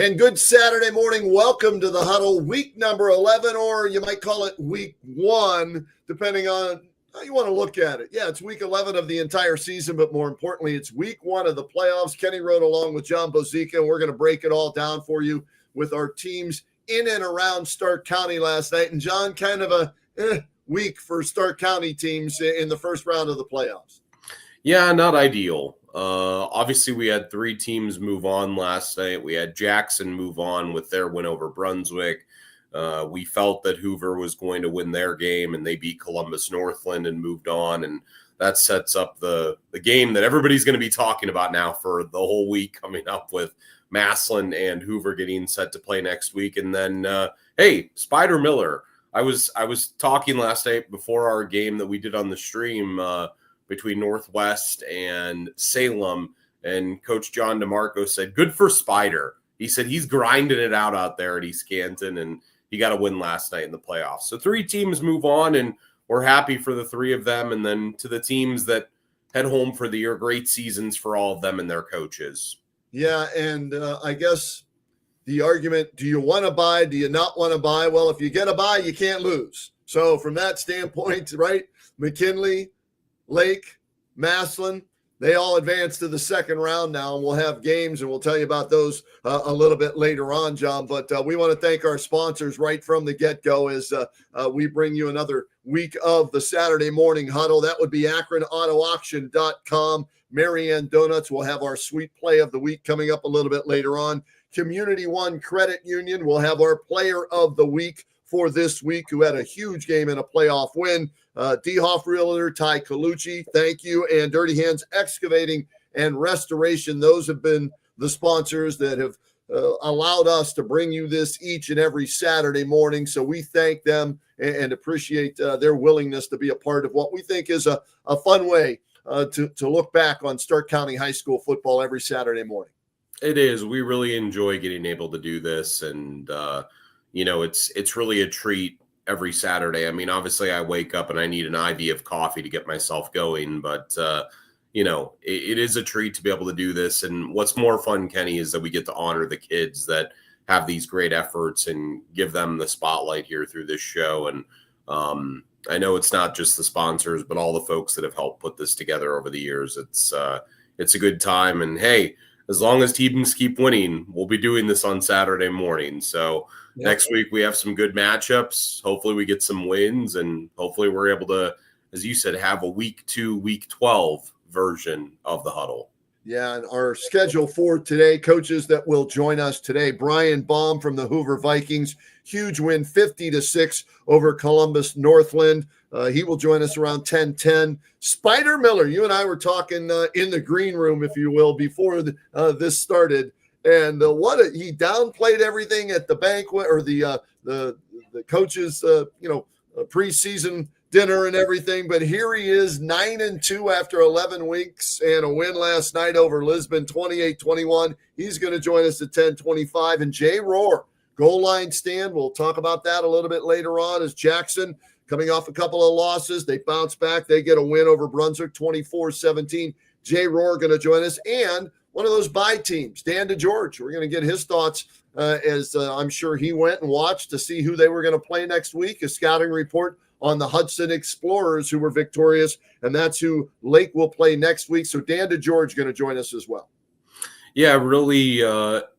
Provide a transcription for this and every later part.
And good Saturday morning. Welcome to the Huddle, week number 11, or you might call it week 1, depending on how you want to look at it. Yeah, it's week 11 of the entire season, but more importantly, it's week 1 of the playoffs. Kenny rode along with John Bozica, and we're going to break it all down for you with our teams in and around Stark County last night. And John, kind of a week for Stark County teams in the first round of the playoffs. Yeah, not ideal. Obviously, we had 3 teams move on last night. We had Jackson move on with their win over Brunswick. We felt that Hoover was going to win their game, and they beat Columbus Northland and moved on. And that sets up the game that everybody's going to be talking about now for the whole week coming up, with Massillon and Hoover getting set to play next week. And then, hey, Spider Miller. I was talking last night before our game that we did on the stream between Northwest and Salem, and Coach John DeMarco said, good for Spider. He said he's grinding it out there at East Canton, and he got a win last night in the playoffs. So 3 teams move on, and we're happy for the 3 of them. And then to the teams that head home for the year, great seasons for all of them and their coaches. Yeah, and I guess the argument, do you want to buy, do you not want to buy? Well, if you get a buy, you can't lose. So from that standpoint, right, McKinley, Lake, Massillon, they all advance to the second round now, and we'll have games, and we'll tell you about those a little bit later on, John. But we want to thank our sponsors right from the get-go as we bring you another week of the Saturday morning huddle. That would be AkronAutoAuction.com. Marianne Donuts will have our sweet play of the week coming up a little bit later on. Community One Credit Union will have our player of the week for this week, who had a huge game and a playoff win. DeHoff Realtor, Ty Colucci, thank you. And Dirty Hands Excavating and Restoration. Those have been the sponsors that have allowed us to bring you this each and every Saturday morning. So we thank them and appreciate their willingness to be a part of what we think is a fun way to look back on Stark County High School football every Saturday morning. It is. We really enjoy getting able to do this. And, it's really a treat every Saturday. I mean, obviously I wake up and I need an IV of coffee to get myself going, but it is a treat to be able to do this. And what's more fun, Kenny, is that we get to honor the kids that have these great efforts and give them the spotlight here through this show. And I know it's not just the sponsors, but all the folks that have helped put this together over the years. It's a good time. And hey, as long as teams keep winning, we'll be doing this on Saturday morning. So next week we have some good matchups. Hopefully we get some wins, and hopefully we're able to, as you said, have a week 2, week 12 version of the huddle. Yeah, and our schedule for today, coaches that will join us today: Brian Baum from the Hoover Vikings, huge win, 50-6 over Columbus Northland. He will join us around 10:10. Spider Miller, you and I were talking in the green room, if you will, before this started, and he downplayed everything at the banquet, or the coaches, preseason dinner and everything. But here he is, 9-2 after 11 weeks, and a win last night over Lisbon, 28-21. He's going to join us at 10:25. And Jay Rohr, goal line stand. We'll talk about that a little bit later on, as Jackson, coming off a couple of losses, they bounce back. They get a win over Brunswick, 24-17. Jay Rohr going to join us. And one of those bye teams, Dan DeGeorge. We're going to get his thoughts as I'm sure he went and watched to see who they were going to play next week. A scouting report on the Hudson Explorers, who were victorious, and that's who Lake will play next week. So Dan DeGeorge going to join us as well. Yeah, really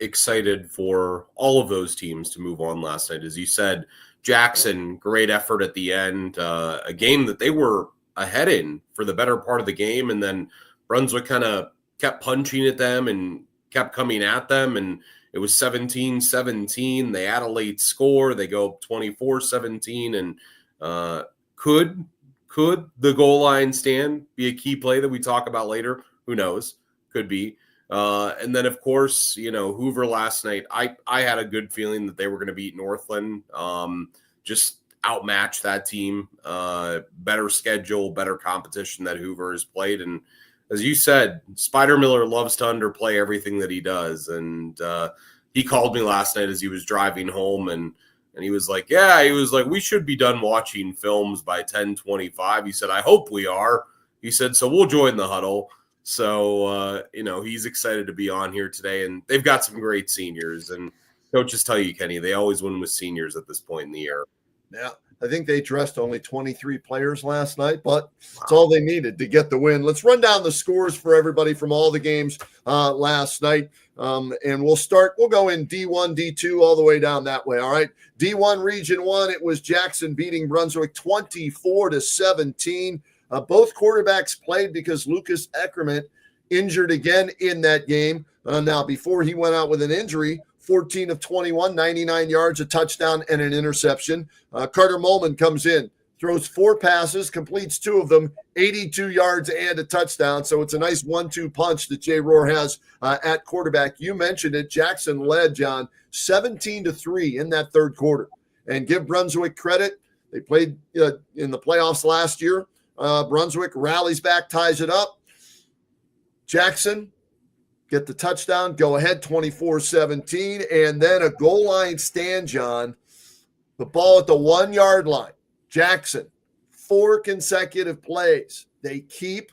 excited for all of those teams to move on last night. As you said, Jackson, great effort at the end, a game that they were ahead in for the better part of the game, and then Brunswick kind of kept punching at them and kept coming at them, and it was 17-17. They add a late score. They go up 24-17, and could the goal line stand be a key play that we talk about later? Who knows? Could be. And then, of course, Hoover last night, I had a good feeling that they were going to beat Northland, just outmatch that team, better schedule, better competition that Hoover has played. And as you said, Spider Miller loves to underplay everything that he does. And he called me last night as he was driving home, and he was like, we should be done watching films by 10:25. He said, I hope we are. He said, so we'll join the huddle. So, he's excited to be on here today, and they've got some great seniors. And coaches tell you, Kenny, they always win with seniors at this point in the year. Yeah, I think they dressed only 23 players last night, but it's Wow. all they needed to get the win. Let's run down the scores for everybody from all the games last night. And we'll go in D1, D2, all the way down that way. All right. D1 Region 1, it was Jackson beating Brunswick 24-17. Both quarterbacks played because Lucas Eckerman injured again in that game. Now, before he went out with an injury, 14 of 21, 99 yards, a touchdown, and an interception. Carter Molman comes in, throws 4 passes, completes 2 of them, 82 yards and a touchdown. So it's a nice 1-2 punch that Jay Rohr has at quarterback. You mentioned it. Jackson led, John, 17-3 in that third quarter. And give Brunswick credit. They played in the playoffs last year. Brunswick rallies back, ties it up. Jackson get the touchdown, go ahead 24-17, and then a goal line stand, John. The ball at the 1-yard line. Jackson, 4 consecutive plays. They keep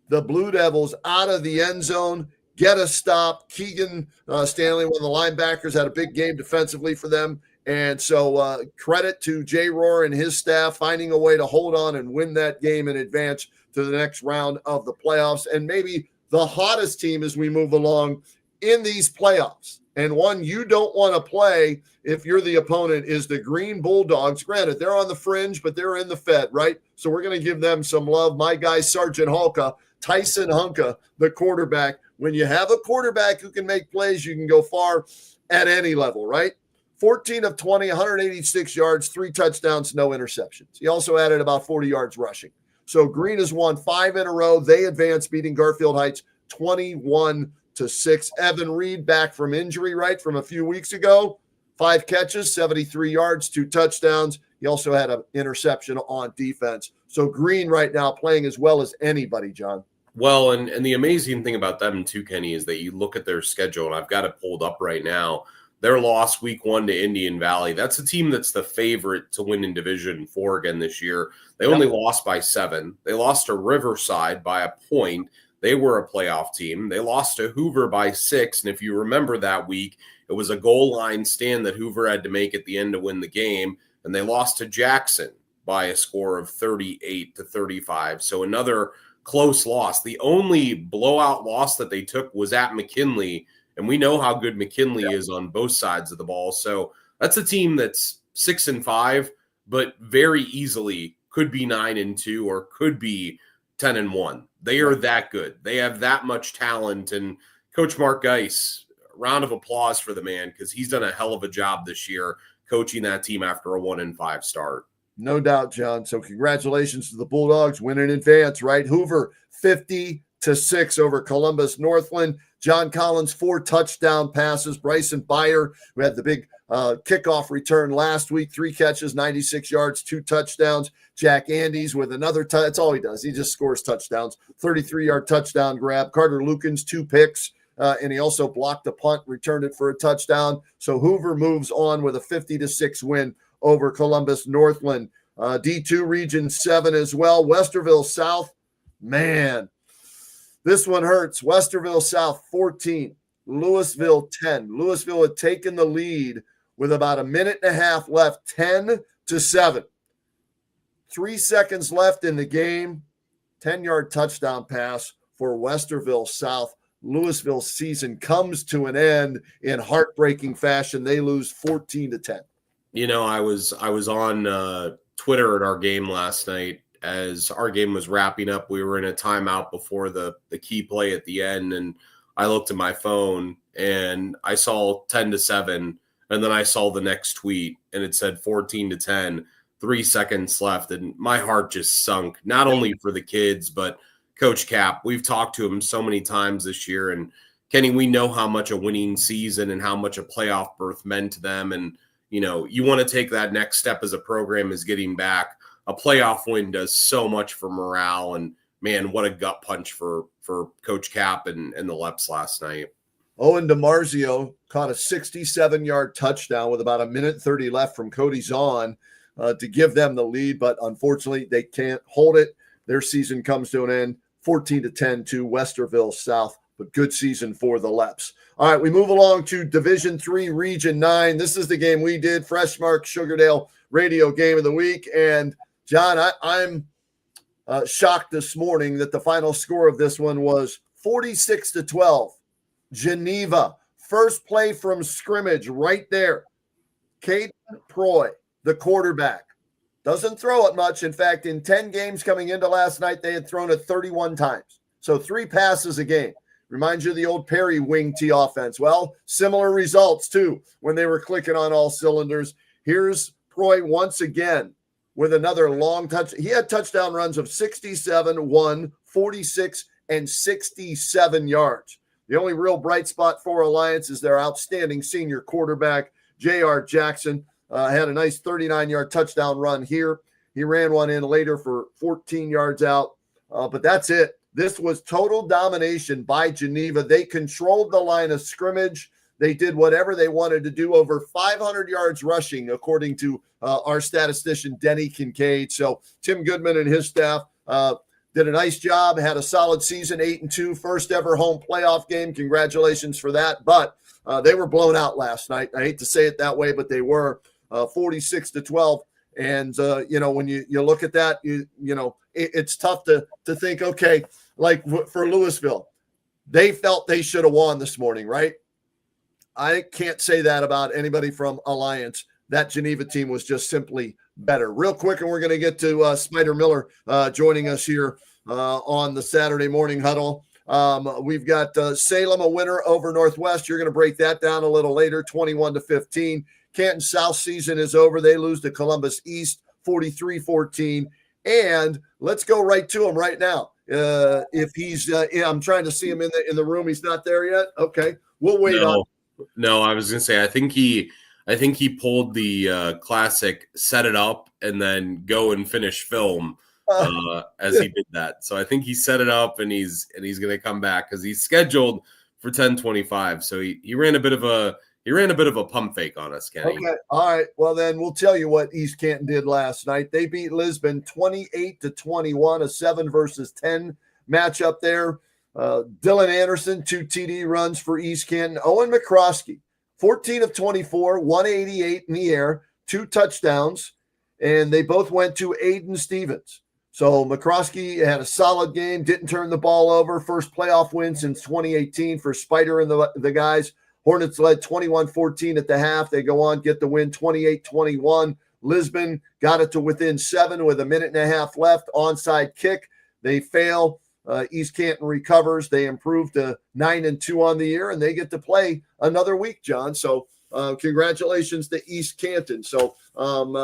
the Blue Devils out of the end zone, get a stop. Keegan Stanley, one of the linebackers, had a big game defensively for them. And so credit to Jay Rohr and his staff finding a way to hold on and win that game in advance to the next round of the playoffs. And maybe the hottest team as we move along in these playoffs, and one you don't want to play if you're the opponent, is the Green Bulldogs. Granted, they're on the fringe, but they're in the Fed, right? So we're going to give them some love. My guy, Sergeant Hulka, Tyson Hunka, the quarterback. When you have a quarterback who can make plays, you can go far at any level, right? 14 of 20, 186 yards, 3 touchdowns, no interceptions. He also added about 40 yards rushing. So Green has won 5 in a row. They advance, beating Garfield Heights 21-6. Evan Reed back from injury, right, from a few weeks ago. 5 catches, 73 yards, 2 touchdowns. He also had an interception on defense. So Green right now playing as well as anybody, John. Well, and the amazing thing about them too, Kenny, is that you look at their schedule, and I've got it pulled up right now. Their loss week 1 to Indian Valley, that's a team that's the favorite to win in Division 4 again this year. They only lost by 7. They lost to Riverside by a point. They were a playoff team. They lost to Hoover by 6. And if you remember that week, it was a goal line stand that Hoover had to make at the end to win the game. And they lost to Jackson by a score of 38-35. So another close loss. The only blowout loss that they took was at McKinley. And we know how good McKinley is on both sides of the ball. So that's a team that's 6-5, but very easily could be 9-2 or could be 10-1. They are that good. They have that much talent. And Coach Mark Geis, round of applause for the man, because he's done a hell of a job this year coaching that team after a 1-5 start. No doubt, John. So congratulations to the Bulldogs, winning in advance, right? Hoover 50-6 over Columbus Northland. John Collins, 4 touchdown passes. Bryson Byer, who had the big kickoff return last week, 3 catches, 96 yards, 2 touchdowns. Jack Andes with another that's all he does. He just scores touchdowns. 33-yard touchdown grab. Carter Lukens, 2 picks, and he also blocked a punt, returned it for a touchdown. So Hoover moves on with a 50-6 win over Columbus Northland. D2 Region 7 as well. Westerville South, man, this one hurts. Westerville South 14, Louisville 10. Louisville had taken the lead with about a minute and a half left, 10-7. 3 seconds left in the game. 10-yard touchdown pass for Westerville South. Louisville's season comes to an end in heartbreaking fashion. They lose 14-10. You know, I was on Twitter at our game last night. As our game was wrapping up, we were in a timeout before the key play at the end, and I looked at my phone and I saw 10-7, and then I saw the next tweet and it said 14-10, 3 seconds left, and my heart just sunk, not only for the kids, but Coach Cap. We've talked to him so many times this year, and Kenny, we know how much a winning season and how much a playoff berth meant to them, and you know, you want to take that next step as a program is getting back. A playoff win does so much for morale, and man, what a gut punch for Coach Cap and the Leps last night. Owen DiMarzio caught a 67-yard touchdown with about a minute 30 left from Cody Zahn to give them the lead, but unfortunately they can't hold it. Their season comes to an end 14-10 to Westerville South. But good season for the Leps. All right, we move along to Division III, Region 9. This is the game we did, Freshmark Sugardale Radio Game of the Week. And, John, I'm shocked this morning that the final score of this one was 46-12. Geneva, first play from scrimmage right there. Caden Proy, the quarterback, doesn't throw it much. In fact, in 10 games coming into last night, they had thrown it 31 times. So 3 passes a game. Reminds you of the old Perry wing T offense. Well, similar results, too, when they were clicking on all cylinders. Here's Proy once again with another long touch. He had touchdown runs of 67, 1, 46, and 67 yards. The only real bright spot for Alliance is their outstanding senior quarterback, J.R. Jackson. Had a nice 39-yard touchdown run here. He ran one in later for 14 yards out. But that's it. This was total domination by Geneva. They controlled the line of scrimmage. They did whatever they wanted to do, over 500 yards rushing, according to our statistician, Denny Kincaid. So Tim Goodman and his staff did a nice job, had a solid season, 8-2, first ever home playoff game. Congratulations for that. But they were blown out last night. I hate to say it that way, but they were 46-12. And, when you look at that, it's tough to think, okay, like for Louisville, they felt they should have won this morning, right? I can't say that about anybody from Alliance. That Geneva team was just simply better. Real quick, and we're going to get to Spider Miller joining us here on the Saturday morning huddle. We've got Salem, a winner over Northwest. You're going to break that down a little later, 21-15. Canton South season is over. They lose to Columbus East, 43-14. And let's go right to him right now. If he's, I'm trying to see him in the room. He's not there yet. Okay, we'll wait on. No, I was gonna say I think he pulled the classic set it up and then go and finish film as he did that. So I think he set it up and he's gonna come back because he's scheduled for 10:25. So he ran a bit of a pump fake on us, Kenny. Okay. All right. Well, then we'll tell you what East Canton did last night. They beat Lisbon 28-21, a 7-10 matchup there. Dylan Anderson, 2 TD runs for East Canton. Owen McCroskey, 14 of 24, 188 in the air, 2 touchdowns, and they both went to Aiden Stevens. So McCroskey had a solid game, didn't turn the ball over. First playoff win since 2018 for Spider and the guys. Hornets led 21-14 at the half. They go on, get the win 28-21. Lisbon got it to within 7 with a minute and a half left. Onside kick. They fail. East Canton recovers. They improve to 9-2 on the year, and they get to play another week, John. So congratulations to East Canton. So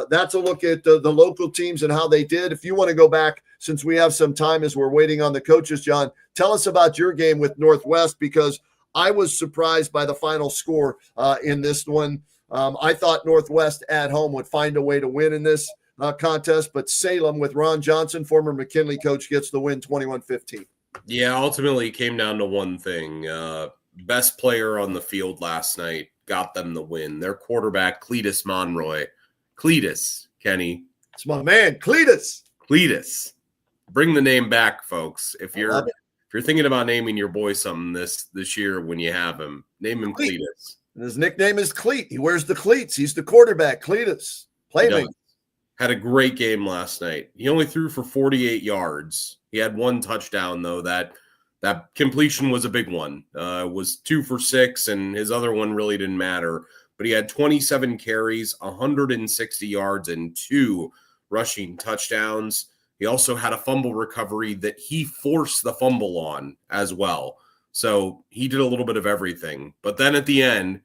that's a look at the local teams and how they did. If you want to go back, since we have some time as we're waiting on the coaches, John, tell us about your game with Northwest, because I was surprised by the final score in this one. I thought Northwest at home would find a way to win in this contest, but Salem with Ron Johnson, former McKinley coach, gets the win 21-15. Yeah, ultimately it came down to one thing. Best player on the field last night got them the win. Their quarterback, Cletus Monroy. Cletus, Kenny. It's my man, Cletus. Cletus. Bring the name back, folks. If you're thinking about naming your boy something this year when you have him, name him Cletus. And his nickname is Cleat. He wears the cleats. He's the quarterback, Cletus. Playmaker. Had a great game last night. He only threw for 48 yards. He had 1 touchdown, though. That completion was a big one. Was 2 for 6, and his other one really didn't matter. But he had 27 carries, 160 yards, and 2 rushing touchdowns. He also had a fumble recovery that he forced the fumble on as well. So he did a little bit of everything. But then at the end,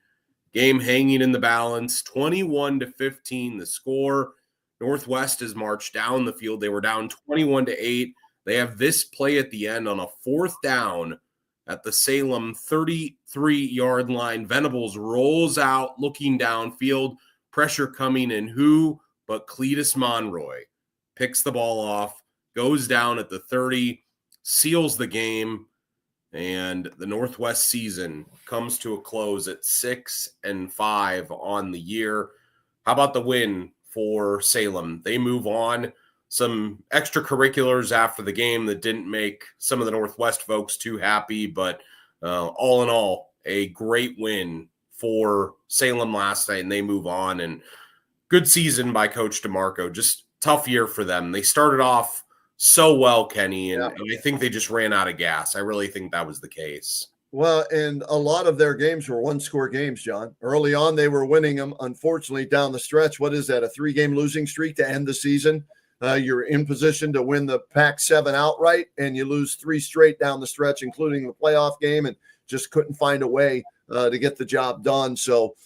game hanging in the balance, 21-15 the score. Northwest has marched down the field. They were down 21-8. They have this play at the end on a 4th down at the Salem 33-yard line. Venables rolls out, looking downfield, pressure coming, and who but Cletus Monroy picks the ball off, goes down at the 30, seals the game, and the Northwest season comes to a close at 6-5 on the year. How about the win for Salem? They move on some extracurriculars after the game that didn't make some of the Northwest folks too happy. But all in all, a great win for Salem last night, and they move on. And good season by Coach DeMarco. Just tough year for them. They started off so well, Kenny, and I think they just ran out of gas. I really think that was the case. Well, and a lot of their games were one-score games, John. Early on, they were winning them. Unfortunately, down the stretch, what is that, a 3-game losing streak to end the season? You're in position to win the Pac-7 outright, and you lose 3 straight down the stretch, including the playoff game, and just couldn't find a way to get the job done. So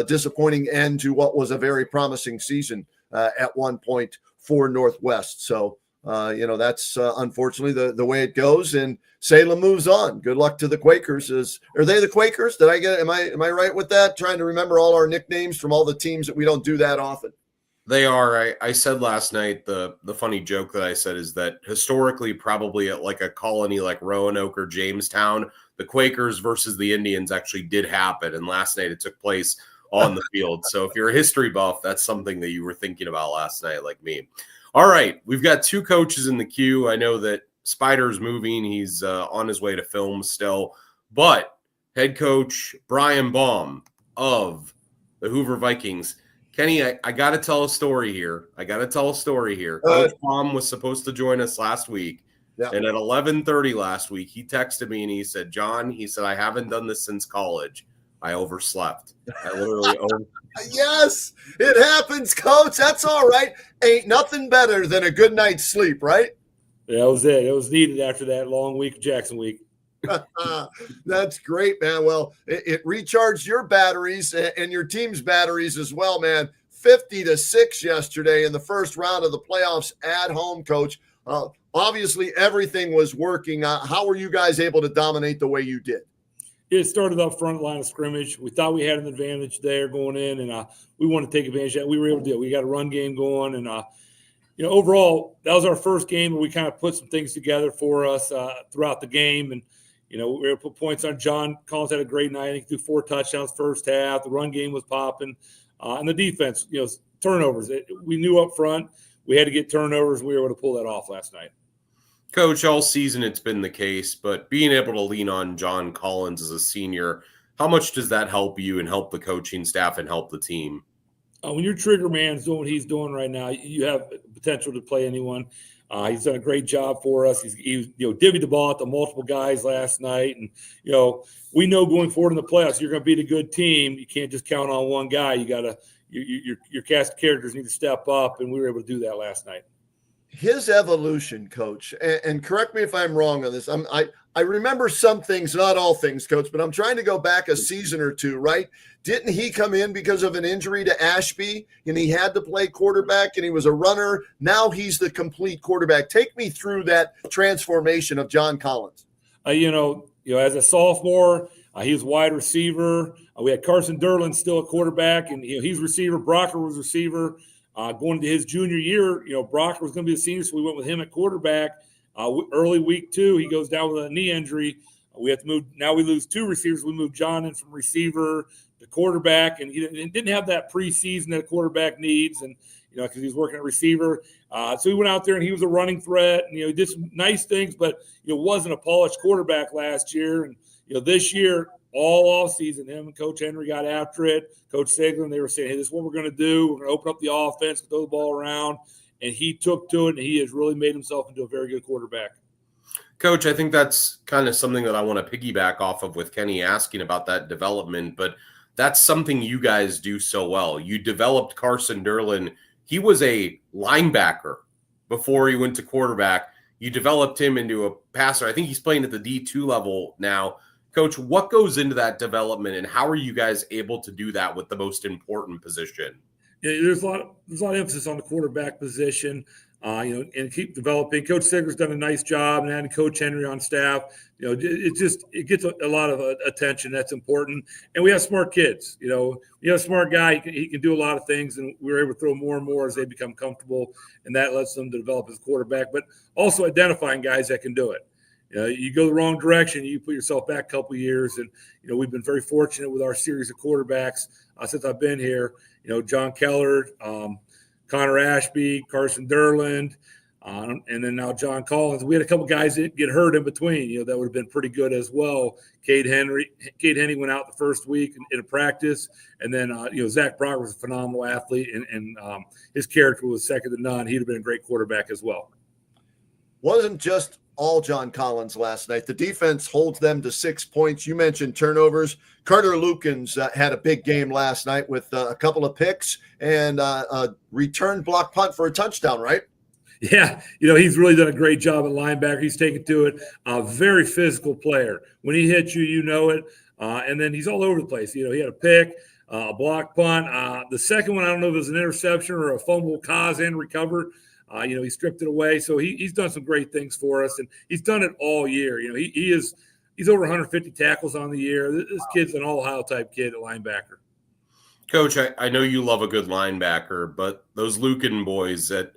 disappointing end to what was a very promising season at one point for Northwest. So, that's unfortunately the way it goes, and Salem moves on. Good luck to the Quakers. Are they the Quakers? Did I get it? Am I right with that? Trying to remember all our nicknames from all the teams that we don't do that often. They are. I said last night, the funny joke that I said is that historically, probably at like a colony like Roanoke or Jamestown, the Quakers versus the Indians actually did happen. And last night it took place on the field. So if you're a history buff, that's something that you were thinking about last night, like me. All right, we've got 2 coaches in the queue. I know that Spider's moving. He's on his way to film still. But head coach Brian Baum of the Hoover Vikings. Kenny, I got to tell a story here. Coach Baum was supposed to join us last week. Yeah. And at 11:30 last week, he texted me and he said, John, he said, I haven't done this since college. I overslept. I literally Yes, it happens, Coach. That's all right. Ain't nothing better than a good night's sleep, right? Yeah, that was it. It was needed after that long week of Jackson week. That's great, man. Well, it recharged your batteries and your team's batteries as well, man. 50-6 yesterday in the first round of the playoffs at home, Coach. Obviously, everything was working. How were you guys able to dominate the way you did? It started up front line of scrimmage. We thought we had an advantage there going in, and we wanted to take advantage of that. We were able to do it. We got a run game going, and overall, that was our first game where we kind of put some things together for us throughout the game. And we were able to put points on. John Collins had a great night. He threw 4 touchdowns first half. The run game was popping, and the defense, turnovers. We knew up front we had to get turnovers. We were able to pull that off last night. Coach, all season it's been the case, but being able to lean on John Collins as a senior, how much does that help you and help the coaching staff and help the team? When your trigger man's doing what he's doing right now, you have potential to play anyone. He's done a great job for us. He divvied the ball out to multiple guys last night. And, we know going forward in the playoffs, you're going to beat a good team. You can't just count on one guy. You got to your cast of characters need to step up, and we were able to do that last night. His evolution, Coach, and correct me if I'm wrong on this. I remember some things, not all things, Coach, but I'm trying to go back a season or two, right? Didn't he come in because of an injury to Ashby, and he had to play quarterback, and he was a runner? Now he's the complete quarterback. Take me through that transformation of John Collins. As a sophomore, he was wide receiver. We had Carson Derlin still a quarterback, and he's receiver. Brocker was receiver. Going into his junior year, Brocker was going to be the senior, so we went with him at quarterback. Early week 2, he goes down with a knee injury. We have to move. Now we lose 2 receivers. We moved John in from receiver to quarterback, and he didn't have that preseason that a quarterback needs, and because he was working at receiver. So he went out there and he was a running threat, and he did some nice things, but wasn't a polished quarterback last year. And this year, all offseason, him and Coach Henry got after it. Coach Seglin, they were saying, hey, this is what we're going to do. We're going to open up the offense, throw the ball around. And he took to it, and he has really made himself into a very good quarterback. Coach, I think that's kind of something that I want to piggyback off of with Kenny asking about that development, but that's something you guys do so well. You developed Carson Derlin. He was a linebacker before he went to quarterback. You developed him into a passer. I think he's playing at the D2 level now. Coach, what goes into that development, and how are you guys able to do that with the most important position? Yeah, there's a lot of emphasis on the quarterback position, and keep developing. Coach Sigler's done a nice job, and having Coach Henry on staff, it gets a lot of attention. That's important, and we have smart kids. We have a smart guy. He can do a lot of things, and we're able to throw more and more as they become comfortable, and that lets them to develop as a quarterback. But also identifying guys that can do it. You go the wrong direction, you put yourself back a couple of years, and we've been very fortunate with our series of quarterbacks since I've been here. John Keller, Connor Ashby, Carson Derland, And then now John Collins. We had a couple guys that get hurt in between. That would have been pretty good as well. Cade Henry went out the first week in a practice, and then Zach Brock was a phenomenal athlete, and his character was second to none. He'd have been a great quarterback as well. Wasn't just all John Collins last night. The defense holds them to 6 points. You mentioned turnovers. Carter Lukens had a big game last night with a couple of picks and a return block punt for a touchdown, right? Yeah, he's really done a great job at linebacker. He's taken to it. A very physical player. When he hits you, you know it. And then he's all over the place. He had a pick, a block punt. The second one, I don't know if it was an interception or a fumble caused and recovered. He stripped it away. So he's done some great things for us, and he's done it all year. He's over 150 tackles on the year. This kid's an all-Ohio type kid at linebacker. Coach, I know you love a good linebacker, but those Lucan boys at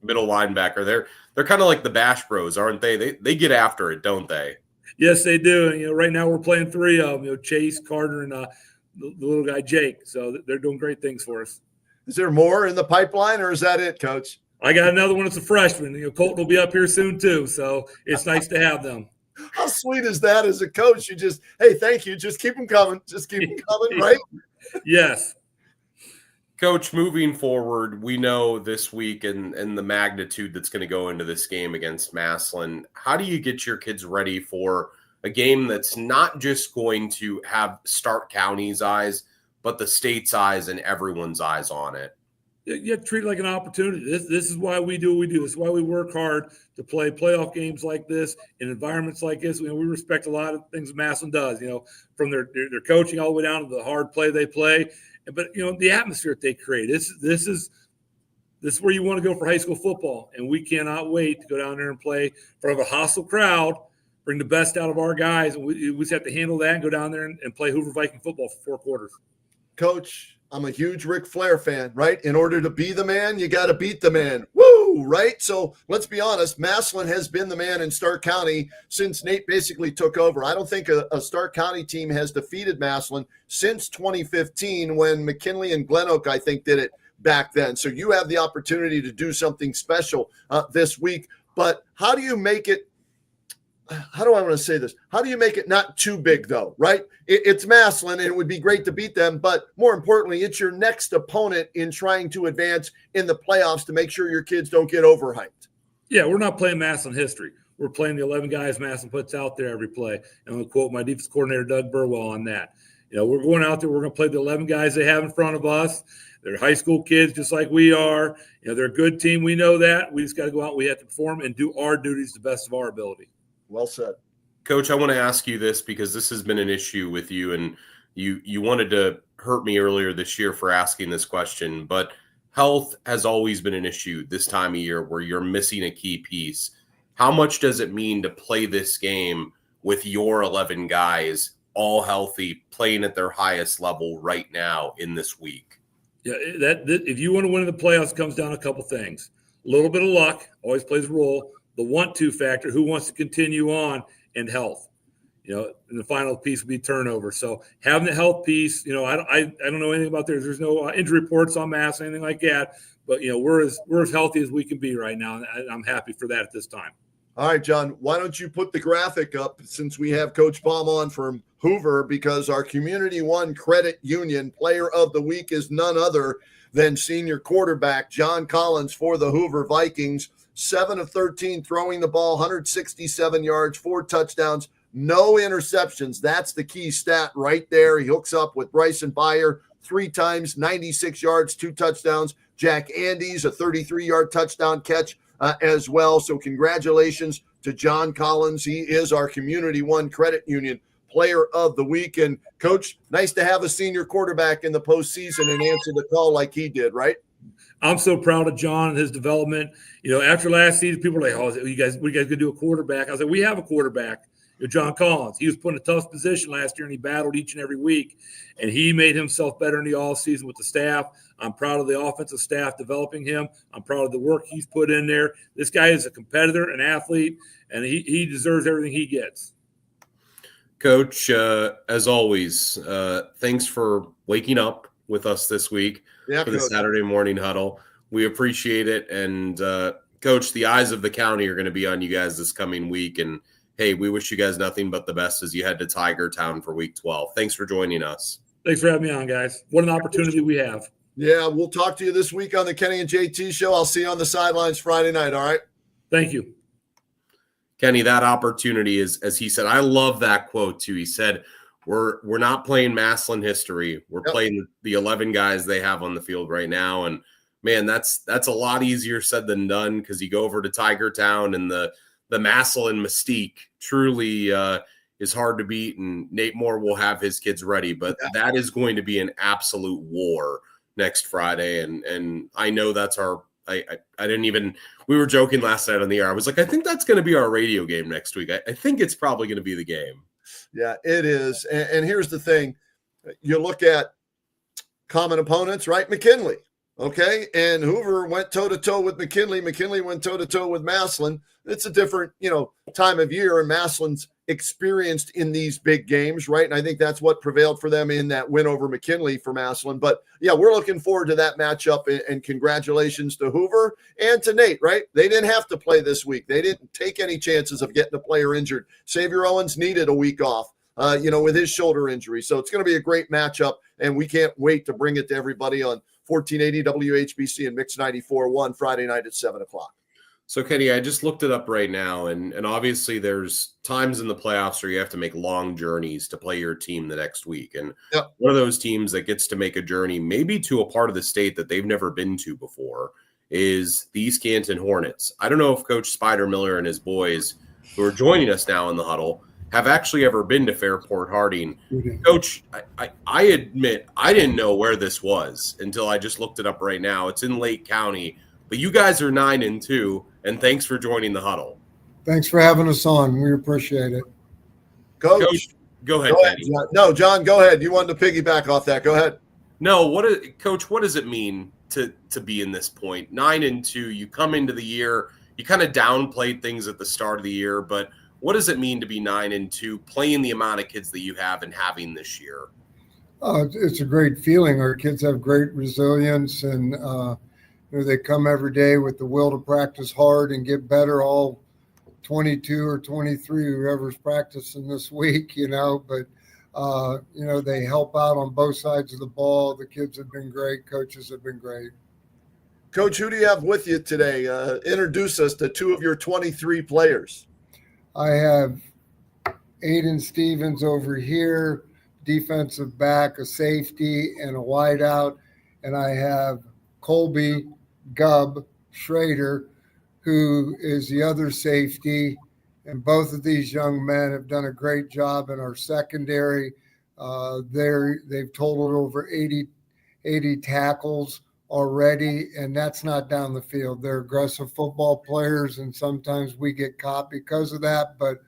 middle linebacker, they're kind of like the Bash Bros, aren't they? They get after it, don't they? Yes, they do. And, right now we're playing three of them, Chase, Carter, and the little guy Jake. So they're doing great things for us. Is there more in the pipeline, or is that it, Coach? I got another one. It's a freshman. Colton will be up here soon too. So it's nice to have them. How sweet is that as a coach? You just, hey, thank you. Just keep them coming. Just keep them coming, right? Yes. Coach, moving forward, we know this week and the magnitude that's going to go into this game against Massillon. How do you get your kids ready for a game that's not just going to have Stark County's eyes, but the state's eyes and everyone's eyes on it? You have to treat it like an opportunity. This is why we do what we do. This is why we work hard to play playoff games like this in environments like this. We respect a lot of things Massillon does, from their coaching all the way down to the hard play they play. But, the atmosphere that they create. This is where you want to go for high school football, and we cannot wait to go down there and play in front of a hostile crowd, bring the best out of our guys. And we just have to handle that and go down there and play Hoover Viking football for 4 quarters. Coach, I'm a huge Ric Flair fan, right? In order to be the man, you got to beat the man. Woo, right? So let's be honest. Massillon has been the man in Stark County since Nate basically took over. I don't think a Stark County team has defeated Massillon since 2015 when McKinley and Glen Oak, I think, did it back then. So you have the opportunity to do something special this week. But how do you make it? How do I want to say this? How do you make it not too big, though, right? It's Massillon, and it would be great to beat them. But more importantly, it's your next opponent in trying to advance in the playoffs to make sure your kids don't get overhyped. Yeah, we're not playing Massillon history. We're playing the 11 guys Massillon puts out there every play. And I'm going to quote my defense coordinator, Doug Burwell, on that. We're going out there. We're going to play the 11 guys they have in front of us. They're high school kids just like we are. They're a good team. We know that. We just got to go out. We have to perform and do our duties to the best of our ability. Well said. Coach, I want to ask you this because this has been an issue with you, and you wanted to hurt me earlier this year for asking this question, but health has always been an issue this time of year where you're missing a key piece. How much does it mean to play this game with your 11 guys all healthy, playing at their highest level right now in this week? Yeah, that if you want to win in the playoffs, it comes down to a couple things. A little bit of luck always plays a role. The want-to factor, who wants to continue on, and health. And the final piece would be turnover. So having the health piece, I don't know anything about this. There's no injury reports on Mass, anything like that. But we're as healthy as we can be right now, and I'm happy for that at this time. All right, John, why don't you put the graphic up since we have Coach Baum on from Hoover, because our Community One Credit Union Player of the Week is none other than senior quarterback John Collins for the Hoover Vikings. 7 of 13 throwing the ball, 167 yards, 4 touchdowns, no interceptions. That's the key stat right there. He hooks up with Bryson Byer 3 times, 96 yards, 2 touchdowns. Jack Andes, a 33-yard touchdown catch as well. So congratulations to John Collins. He is our Community One Credit Union Player of the Week. And, Coach, nice to have a senior quarterback in the postseason and answer the call like he did, right? I'm so proud of John and his development. After last season, people are like, "Oh, you guys going to do a quarterback?" I was like, "We have a quarterback, John Collins. He was put in a tough position last year, and he battled each and every week, and he made himself better in the offseason with the staff. I'm proud of the offensive staff developing him. I'm proud of the work he's put in there. This guy is a competitor, an athlete, and he deserves everything he gets." Coach, as always, thanks for waking up with us this week for the Saturday morning huddle. We appreciate it, and Coach, the eyes of the county are going to be on you guys this coming week. And, hey, we wish you guys nothing but the best as you head to Tiger Town for week 12. Thanks for joining us. Thanks for having me on, guys. What an opportunity we have. Yeah, we'll talk to you this week on the Kenny and JT show. I'll see you on the sidelines Friday night, all right? Thank you. Kenny, that opportunity is, as he said, I love that quote too. He said, we're not playing Massillon history. We're playing the 11 guys they have on the field right now. And man, that's a lot easier said than done, because you go over to Tiger Town and the Massillon mystique truly is hard to beat. And Nate Moore will have his kids ready, but that is going to be an absolute war next Friday. And I know that's our, I didn't even, we were joking last night on the air. I was like, I think that's going to be our radio game next week. I think it's probably going to be the game. Yeah, it is. And here's the thing. You look at common opponents, right? McKinley. Okay. And Hoover went toe-to-toe with McKinley. McKinley went toe-to-toe with Massillon. It's a different, time of year, and Massillon's experienced in these big games, right? And I think that's what prevailed for them in that win over McKinley for Massillon. But yeah, we're looking forward to that matchup, and congratulations to Hoover and to Nate, right? They didn't have to play this week. They didn't take any chances of getting a player injured. Xavier Owens needed a week off, with his shoulder injury. So it's going to be a great matchup, and we can't wait to bring it to everybody on 1480 WHBC and Mix 94.1 Friday night at 7 o'clock. So, Kenny, I just looked it up right now, and obviously there's times in the playoffs where you have to make long journeys to play your team the next week. And one of those teams that gets to make a journey maybe to a part of the state that they've never been to before is the East Canton Hornets. I don't know if Coach Spider Miller and his boys, who are joining us now in the huddle, have actually ever been to Fairport Harding. Coach, I admit I didn't know where this was until I just looked it up right now. It's in Lake County, but you guys are 9-2, and thanks for joining the huddle. Thanks for having us on. We appreciate it. Coach, go ahead, Kenny. John. No, John, go ahead. You wanted to piggyback off that. Go ahead. No, Coach, what does it mean to be in this point? 9-2, you come into the year, you kind of downplayed things at the start of the year, but what does it mean to be 9-2, playing the amount of kids that you have and having this year? It's a great feeling. Our kids have great resilience, and they come every day with the will to practice hard and get better. All 22 or 23, whoever's practicing this week, but they help out on both sides of the ball. The kids have been great. Coaches have been great. Coach, who do you have with you today? Introduce us to two of your 23 players. I have Aiden Stevens over here, defensive back, a safety, and a wideout. And I have Colby Gubb Schrader, who is the other safety. And both of these young men have done a great job in our secondary. They've totaled over 80 tackles already, and that's not down the field. They're aggressive football players, and sometimes we get caught because of that, but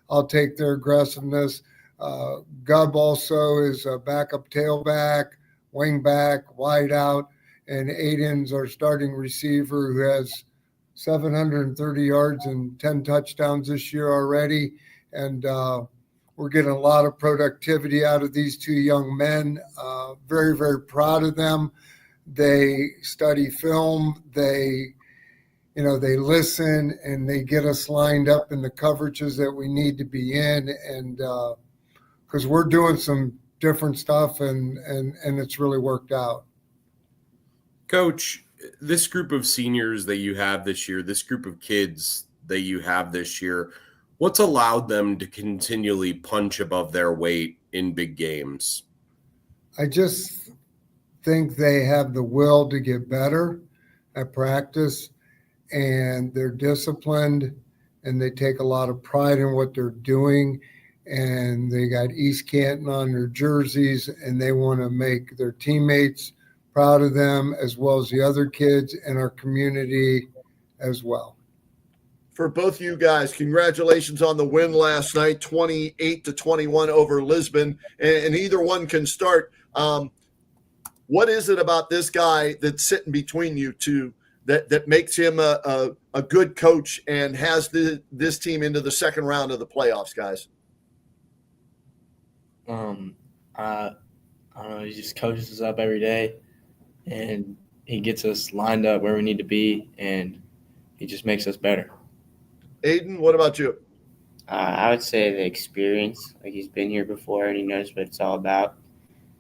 I'll take their aggressiveness. Gubb also is a backup tailback, wingback, wideout, and Aiden's our starting receiver, who has 730 yards and 10 touchdowns this year already. And we're getting a lot of productivity out of these two young men. Very, very proud of them. They study film. They listen, and they get us lined up in the coverages that we need to be in. And because we're doing some different stuff, and it's really worked out. Coach, this group of seniors that you have this year, this group of kids that you have this year, what's allowed them to continually punch above their weight in big games? I just think they have the will to get better at practice, and they're disciplined, and they take a lot of pride in what they're doing, and they got East Canton on their jerseys, and they want to make their teammates proud of them, as well as the other kids in our community as well. For both of you guys, congratulations on the win last night, 28-21 over Lisbon, and either one can start. What is it about this guy that's sitting between you two that makes him a good coach and has this team into the second round of the playoffs, guys? I don't know. He just coaches us up every day, and he gets us lined up where we need to be. And he just makes us better. Aiden, what about you? I would say the experience. Like, he's been here before and he knows what it's all about.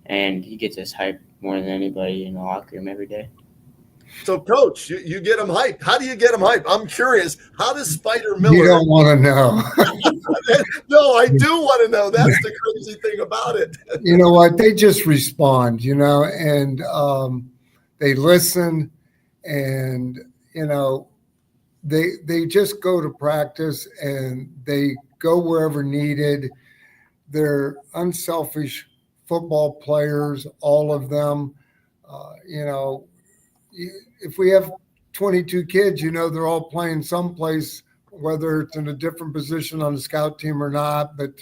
And he gets us hyped more than anybody in the locker room every day. So, Coach, you get him hyped. How do you get him hyped? I'm curious. How does Spider You Miller? don't want to know. No, I do want to know. That's the crazy thing about it. You know what? They just respond, and they listen, and they just go to practice and they go wherever needed. They're unselfish football players, all of them. If we have 22 kids, they're all playing someplace, whether it's in a different position on the scout team or not. But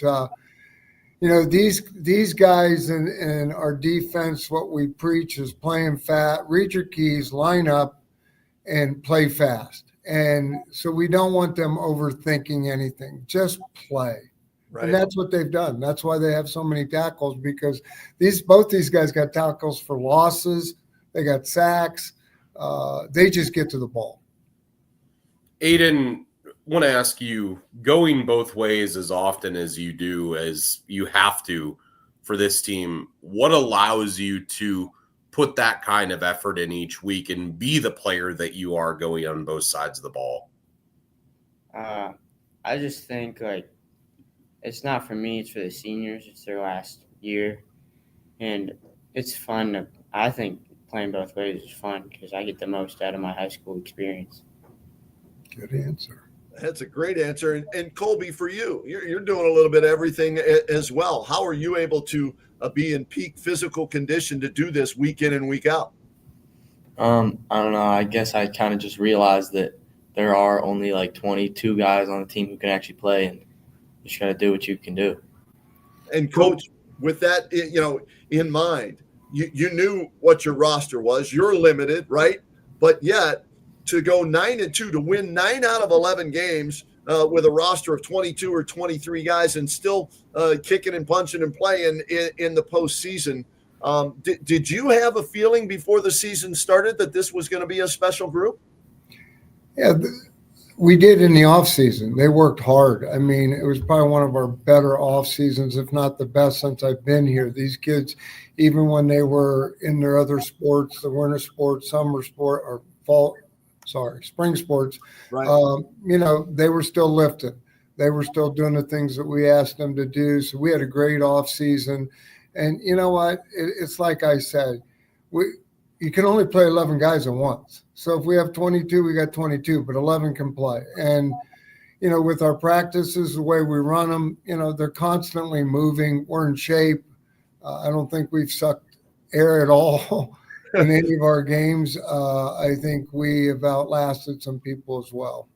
these guys in our defense, what we preach is playing fast, read your keys, line up, and play fast. And so we don't want them overthinking anything. Just play. Right. And that's what they've done. That's why they have so many tackles, because both these guys got tackles for losses. They got sacks. They just get to the ball. Aiden, I want to ask you, going both ways as often as you do, as you have to for this team, what allows you to put that kind of effort in each week and be the player that you are going on both sides of the ball? I just think, it's not for me, it's for the seniors. It's their last year. And it's fun. I think playing both ways is fun because I get the most out of my high school experience. Good answer. That's a great answer. And Colby, for you, you're doing a little bit of everything as well. How are you able to be in peak physical condition to do this week in and week out? I don't know. I guess I kind of just realized that there are only 22 guys on the team who can actually play, and you just got to do what you can do. And Coach, with that, in mind, you knew what your roster was. You're limited, right? But yet, to go 9-2, to win 9 out of 11 games with a roster of 22 or 23 guys and still kicking and punching and playing in the postseason. Did you have a feeling before the season started that this was going to be a special group? Yeah, we did in the off season. They worked hard. I mean, it was probably one of our better off seasons, if not the best since I've been here. These kids, even when they were in their other sports, the winter sports, summer sport, or spring sports, right. They were still lifting. They were still doing the things that we asked them to do. So we had a great off season. And you know what? It's like I said, you can only play 11 guys at once. So if we have 22, we got 22, but 11 can play. And, with our practices, the way we run them, they're constantly moving. We're in shape. I don't think we've sucked air at all in any of our games. I think we have outlasted some people as well.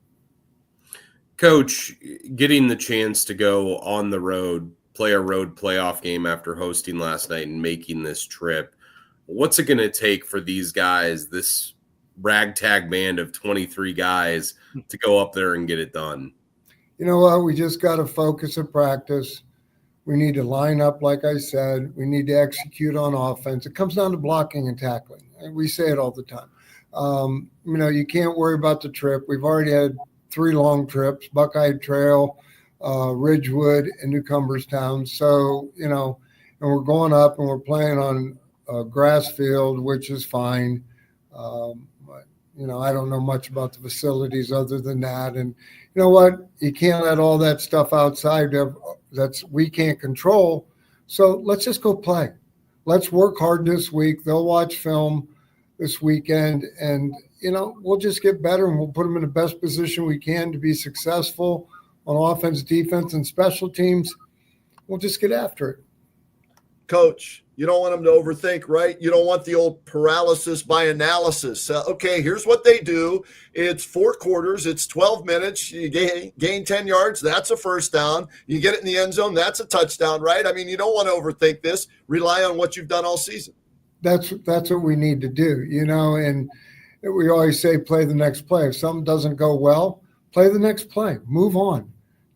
Coach, getting the chance to go on the road, play a road playoff game after hosting last night and making this trip, what's it going to take for these guys, this ragtag band of 23 guys, to go up there and get it done? You know what? We just got to focus at practice. We need to line up, like I said. We need to execute on offense. It comes down to blocking and tackling. We say it all the time. You can't worry about the trip. We've already had 3 long trips, Buckeye Trail, Ridgewood, and Newcomerstown. So, and we're going up and we're playing on a grass field, which is fine. I don't know much about the facilities other than that. And you know what? You can't let all that stuff outside we can't control. So let's just go play. Let's work hard this week. They'll watch film this weekend, and we'll just get better, and we'll put them in the best position we can to be successful on offense, defense, and special teams. We'll just get after it. Coach, you don't want them to overthink, right? You don't want the old paralysis by analysis. Okay, here's what they do. It's 4 quarters. It's 12 minutes. You gain 10 yards. That's a first down. You get it in the end zone. That's a touchdown, right? I mean, you don't want to overthink this. Rely on what you've done all season. That's what we need to do, and we always say play the next play. If something doesn't go well, play the next play. Move on.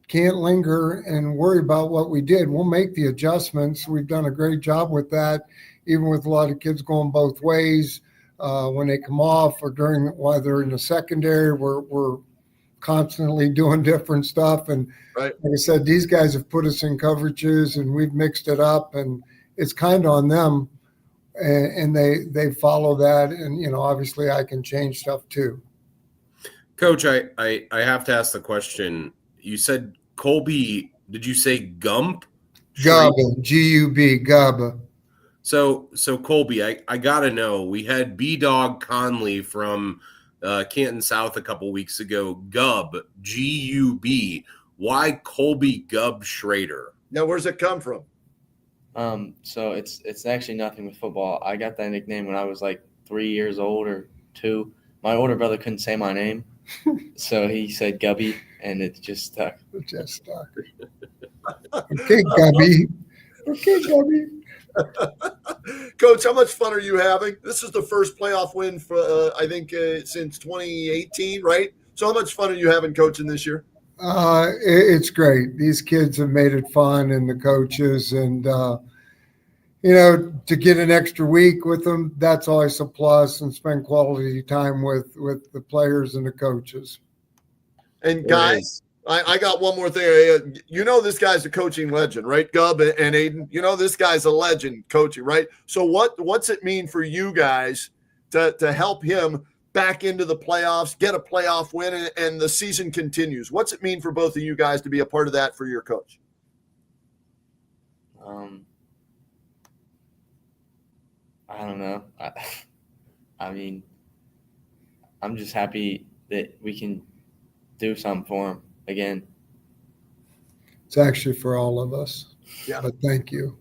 Can't linger and worry about what we did. We'll make the adjustments. We've done a great job with that, even with a lot of kids going both ways. when they come off or while they're in the secondary. We're constantly doing different stuff. And Right. like I said, these guys have put us in coverages and we've mixed it up, and it's kind of on them. And they follow that. And, obviously I can change stuff too. Coach, I have to ask the question. You said Colby, did you say Gump? Gubba, G-U-B, Gubba. So Colby, I gotta know. We had B-Dog Conley from Canton South a couple weeks ago. Gub, G-U-B. Why Colby Gub Schrader? Now, where's it come from? So it's actually nothing with football. I got that nickname when I was like 3 years old or 2. My older brother couldn't say my name, so he said Gubby, and it just stuck. It just stuck. Okay, Gubby. Okay, Gubby. Coach, how much fun are you having? This is the first playoff win for I think since 2018, right? So how much fun are you having coaching this year? It's great. These kids have made it fun, and the coaches, and to get an extra week with them, that's always a plus, and spend quality time with the players and the coaches. And guys, I got one more thing. This guy's a coaching legend, right? Gub and Aiden. This guy's a legend coaching, right? So what's it mean for you guys to help him back into the playoffs, get a playoff win, and the season continues? What's it mean for both of you guys to be a part of that for your coach? I don't know. I mean, I'm just happy that we can do something for him again. It's actually for all of us. Yeah. But thank you.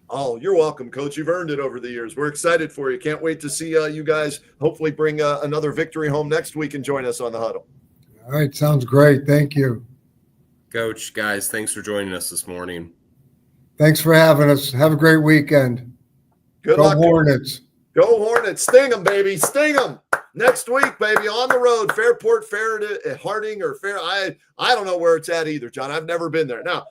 Oh, you're welcome, Coach. You've earned it over the years. We're excited for you. Can't wait to see you guys hopefully bring another victory home next week and join us on the Huddle. All right. Sounds great. Thank you. Coach, guys, thanks for joining us this morning. Thanks for having us. Have a great weekend. Good Go luck. Hornets. Go Hornets. Sting them, baby. Sting them. Next week, baby, on the road, Fairport, Harding, or Fair. I don't know where it's at either, John. I've never been there. Now,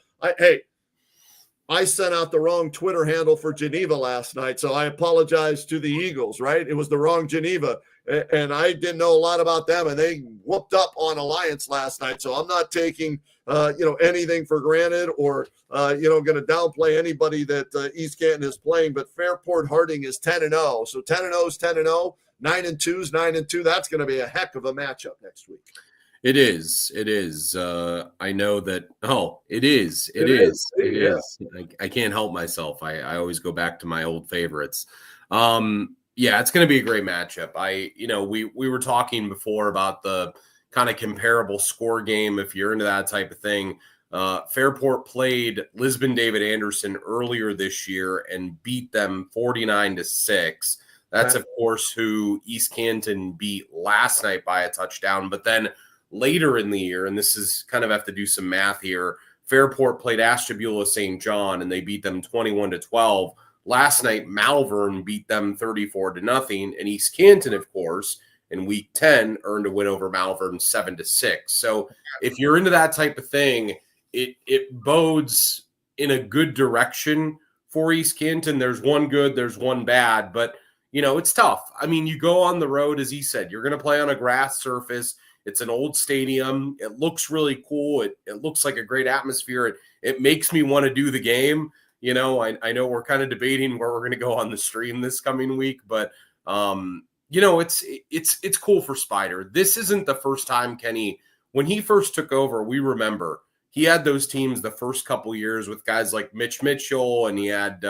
I sent out the wrong Twitter handle for Geneva last night, so I apologize to the Eagles, right? It was the wrong Geneva, and I didn't know a lot about them, and they whooped up on Alliance last night, so I'm not taking anything for granted or going to downplay anybody that East Canton is playing, but Fairport Harding is 10-0, so 10-0 is 10-0. 9-2 is 9-2. That's going to be a heck of a matchup next week. It is. It is. I know that. Oh, it is. It is. I can't help myself. I always go back to my old favorites. Yeah, it's going to be a great matchup. We were talking before about the kind of comparable score game. If you're into that type of thing, Fairport played Lisbon David Anderson earlier this year and beat them 49-6. That's, of course, who East Canton beat last night by a touchdown. But then later in the year, and this is kind of have to do some math here, Fairport played Ashtabula St. John, and they beat them 21-12. Last night, Malvern beat them 34-0. And East Canton, of course, in Week 10, earned a win over Malvern 7-6. So if you're into that type of thing, it bodes in a good direction for East Canton. There's one good, there's one bad, but it's tough. I mean, you go on the road, as he said, you're going to play on a grass surface. It's an old stadium. It looks really cool. It looks like a great atmosphere. It makes me want to do the game. I know we're kind of debating where we're going to go on the stream this coming week, but it's cool for Spider. This isn't the first time, Kenny. When he first took over, we remember he had those teams the first couple years with guys like Mitch Mitchell, and he had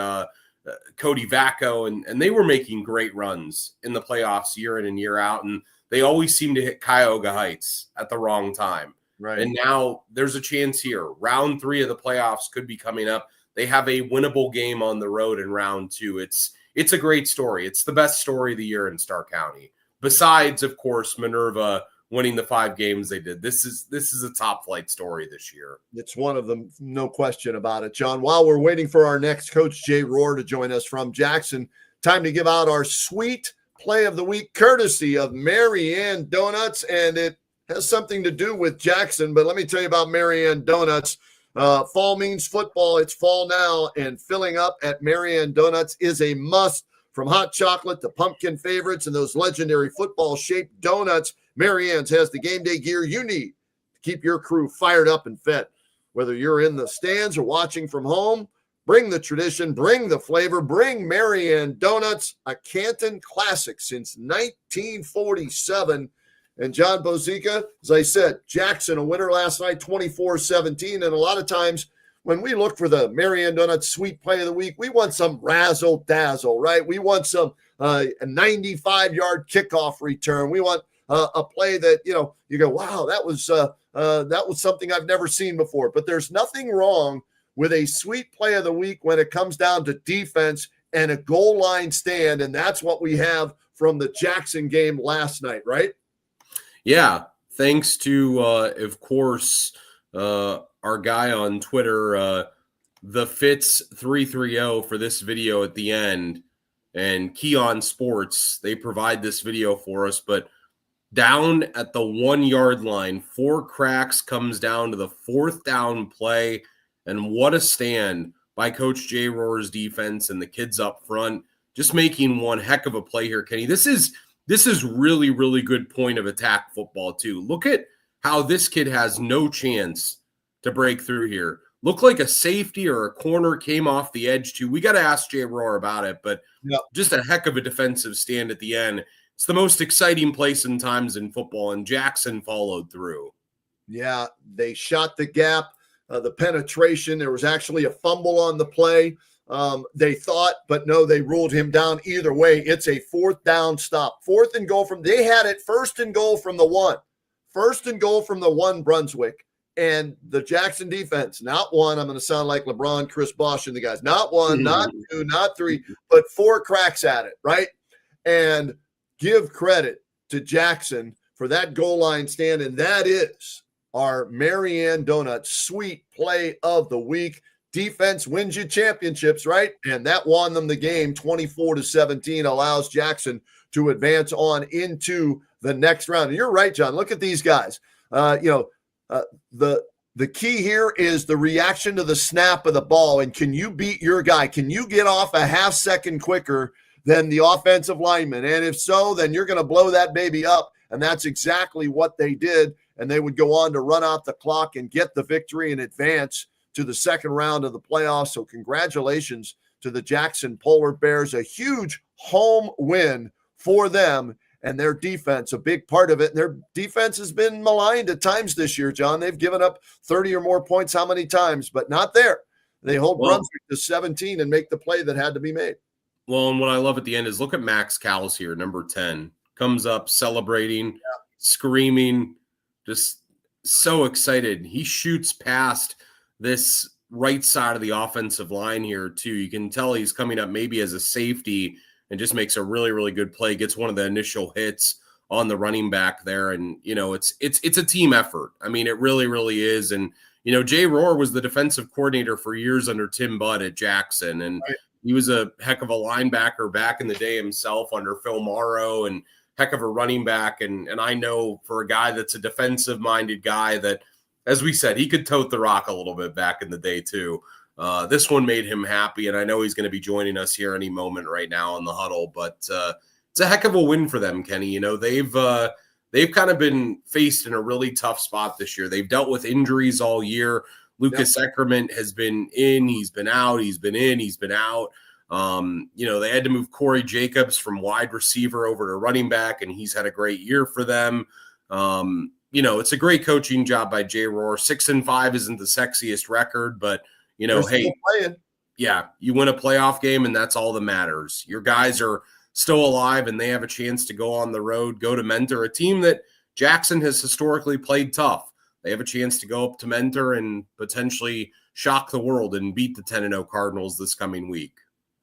Cody Vacco, and they were making great runs in the playoffs year in and year out, and they always seem to hit Cuyahoga Heights at the wrong time. Right. And now there's a chance here. Round 3 of the playoffs could be coming up. They have a winnable game on the road in round 2. It's a great story. It's the best story of the year in Stark County. Besides, of course, Minerva winning the 5 games they did. This is a top flight story this year. It's one of them, no question about it, John. While we're waiting for our next coach, Jay Rohr, to join us from Jackson, time to give out our sweet play of the week, courtesy of Mary Ann Donuts, and it has something to do with Jackson, but let me tell you about Mary Ann Donuts. Fall means football. It's fall now, and filling up at Mary Ann Donuts is a must From hot chocolate to pumpkin favorites and those legendary football-shaped donuts, Marianne's has the game day gear you need to keep your crew fired up and fed. Whether you're in the stands or watching from home, bring the tradition, bring the flavor, bring Marianne Donuts, a Canton classic since 1947. And John Bozica, as I said, Jackson, a winner last night, 24-17. And a lot of times when we look for the Marianne Donuts sweet play of the week, we want some razzle-dazzle, right? We want some a 95-yard kickoff return. We want a play that, you go, wow, that was something I've never seen before. But there's nothing wrong with a sweet play of the week when it comes down to defense and a goal line stand. And that's what we have from the Jackson game last night, right? Yeah. Thanks to, of course, our guy on Twitter, the Fitz 330 for this video at the end, and Keon Sports, they provide this video for us. But down at the 1 yard line, 4 cracks comes down to the 4th down play. And what a stand by Coach Jay Rohr's defense and the kids up front, just making one heck of a play here, Kenny. This is really, really good point of attack football, too. Look at how this kid has no chance to break through here. Looked like a safety or a corner came off the edge, too. We got to ask Jay Rohr about it, but just a heck of a defensive stand at the end. It's the most exciting place in times in football, and Jackson followed through. Yeah, they shot the gap. The penetration, there was actually a fumble on the play. They thought, but no, they ruled him down. Either way, it's a 4th down stop. 4th and goal they had it 1st and goal from the 1. 1st and goal from the 1 Brunswick. And the Jackson defense, not 1, I'm going to sound like LeBron, Chris Bosh and the guys, not 1, not 2, not 3, but 4 cracks at it, right? And give credit to Jackson for that goal line stand, and that is our Marianne Donuts sweet play of the week. Defense wins you championships, right? And that won them the game 24-17, allows Jackson to advance on into the next round. And you're right, John. Look at these guys. The key here is the reaction to the snap of the ball. And can you beat your guy? Can you get off a half second quicker than the offensive lineman? And if so, then you're going to blow that baby up. And that's exactly what they did. And they would go on to run out the clock and get the victory and advance to the second round of the playoffs. So congratulations to the Jackson Polar Bears, a huge home win for them and their defense, a big part of it. And their defense has been maligned at times this year, John. They've given up 30 or more points how many times, but not there. They hold Brunswick to 17 and make the play that had to be made. Well, and what I love at the end is look at Max Cowles here, number 10, comes up celebrating, screaming, just so excited. He shoots past this right side of the offensive line here, too. You can tell he's coming up maybe as a safety and just makes a really, really good play, gets one of the initial hits on the running back there. And, it's a team effort. I mean, it really, really is. And, Jay Rohr was the defensive coordinator for years under Tim Budd at Jackson. And he was a heck of a linebacker back in the day himself under Phil Morrow, and heck of a running back. And I know for a guy that's a defensive-minded guy that, as we said, he could tote the rock a little bit back in the day too. This one made him happy, and I know he's going to be joining us here any moment right now in the huddle. But it's a heck of a win for them, Kenny. They've kind of been faced in a really tough spot this year. They've dealt with injuries all year. Lucas Eckerman has been in, he's been out, he's been in, he's been out. They had to move Corey Jacobs from wide receiver over to running back, and he's had a great year for them. It's a great coaching job by Jay Rohr. 6-5 isn't the sexiest record, but hey, you win a playoff game, and that's all that matters. Your guys are still alive, and they have a chance to go on the road, go to Mentor, a team that Jackson has historically played tough. They have a chance to go up to Mentor and potentially shock the world and beat the 10-0 Cardinals this coming week.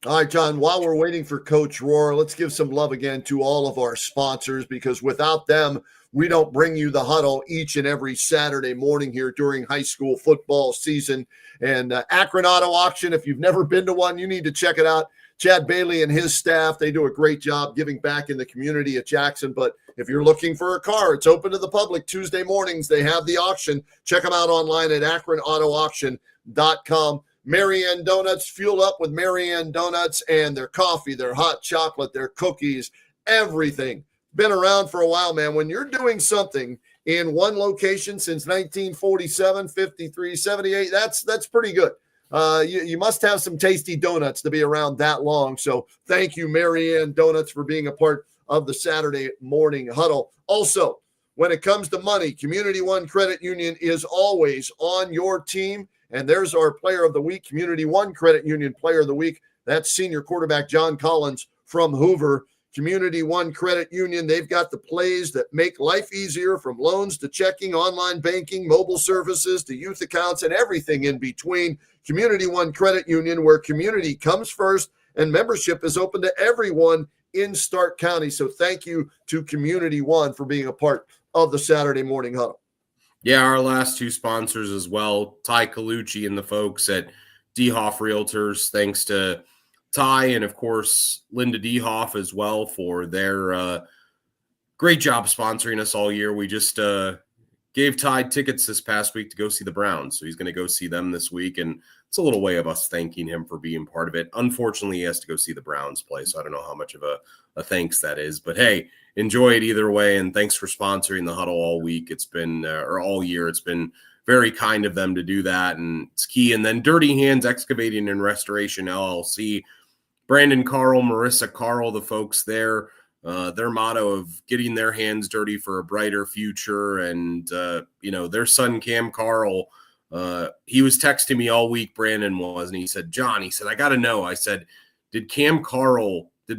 All right, John, while we're waiting for Coach Rohr, let's give some love again to all of our sponsors, because without them, we don't bring you the huddle each and every Saturday morning here during high school football season. And Akron Auto Auction, if you've never been to one, you need to check it out. Chad Bailey and his staff, they do a great job giving back in the community at Jackson. But if you're looking for a car, it's open to the public Tuesday mornings. They have the auction. Check them out online at akronautauction.com. Marianne Donuts. Fuel up with Marianne Donuts and their coffee, their hot chocolate, their cookies, everything. Been around for a while, man. When you're doing something in one location since 1947, 53, 78, that's pretty good. You must have some tasty donuts to be around that long. So thank you, Marianne Donuts, for being a part of the Saturday morning huddle. Also, when it comes to money, Community One Credit Union is always on your team. And there's our player of the week, Community One Credit Union player of the week. That's senior quarterback John Collins from Hoover. Community One Credit Union, they've got the plays that make life easier, from loans to checking, online banking, mobile services to youth accounts, and everything in between. Community One Credit Union, where community comes first and membership is open to everyone in Stark County. So thank you to Community One for being a part of the Saturday morning huddle. Yeah, our last two sponsors as well, Ty Colucci and the folks at DeHoff Realtors. Thanks to Ty and, of course, Linda DeHoff as well for their great job sponsoring us all year. We just gave Ty tickets this past week to go see the Browns, so he's going to go see them this week, and it's a little way of us thanking him for being part of it. Unfortunately, he has to go see the Browns play, so I don't know how much of a thanks that is. But, hey, enjoy it either way, and thanks for sponsoring the huddle all week. It's been or all year. It's been very kind of them to do that, and it's key. And then Dirty Hands Excavating and Restoration LLC, Brandon Carl, Marissa Carl, the folks there, their motto of getting their hands dirty for a brighter future. And, their son, Cam Carl, he was texting me all week, Brandon was, and he said, John, he said, I got to know. I said, did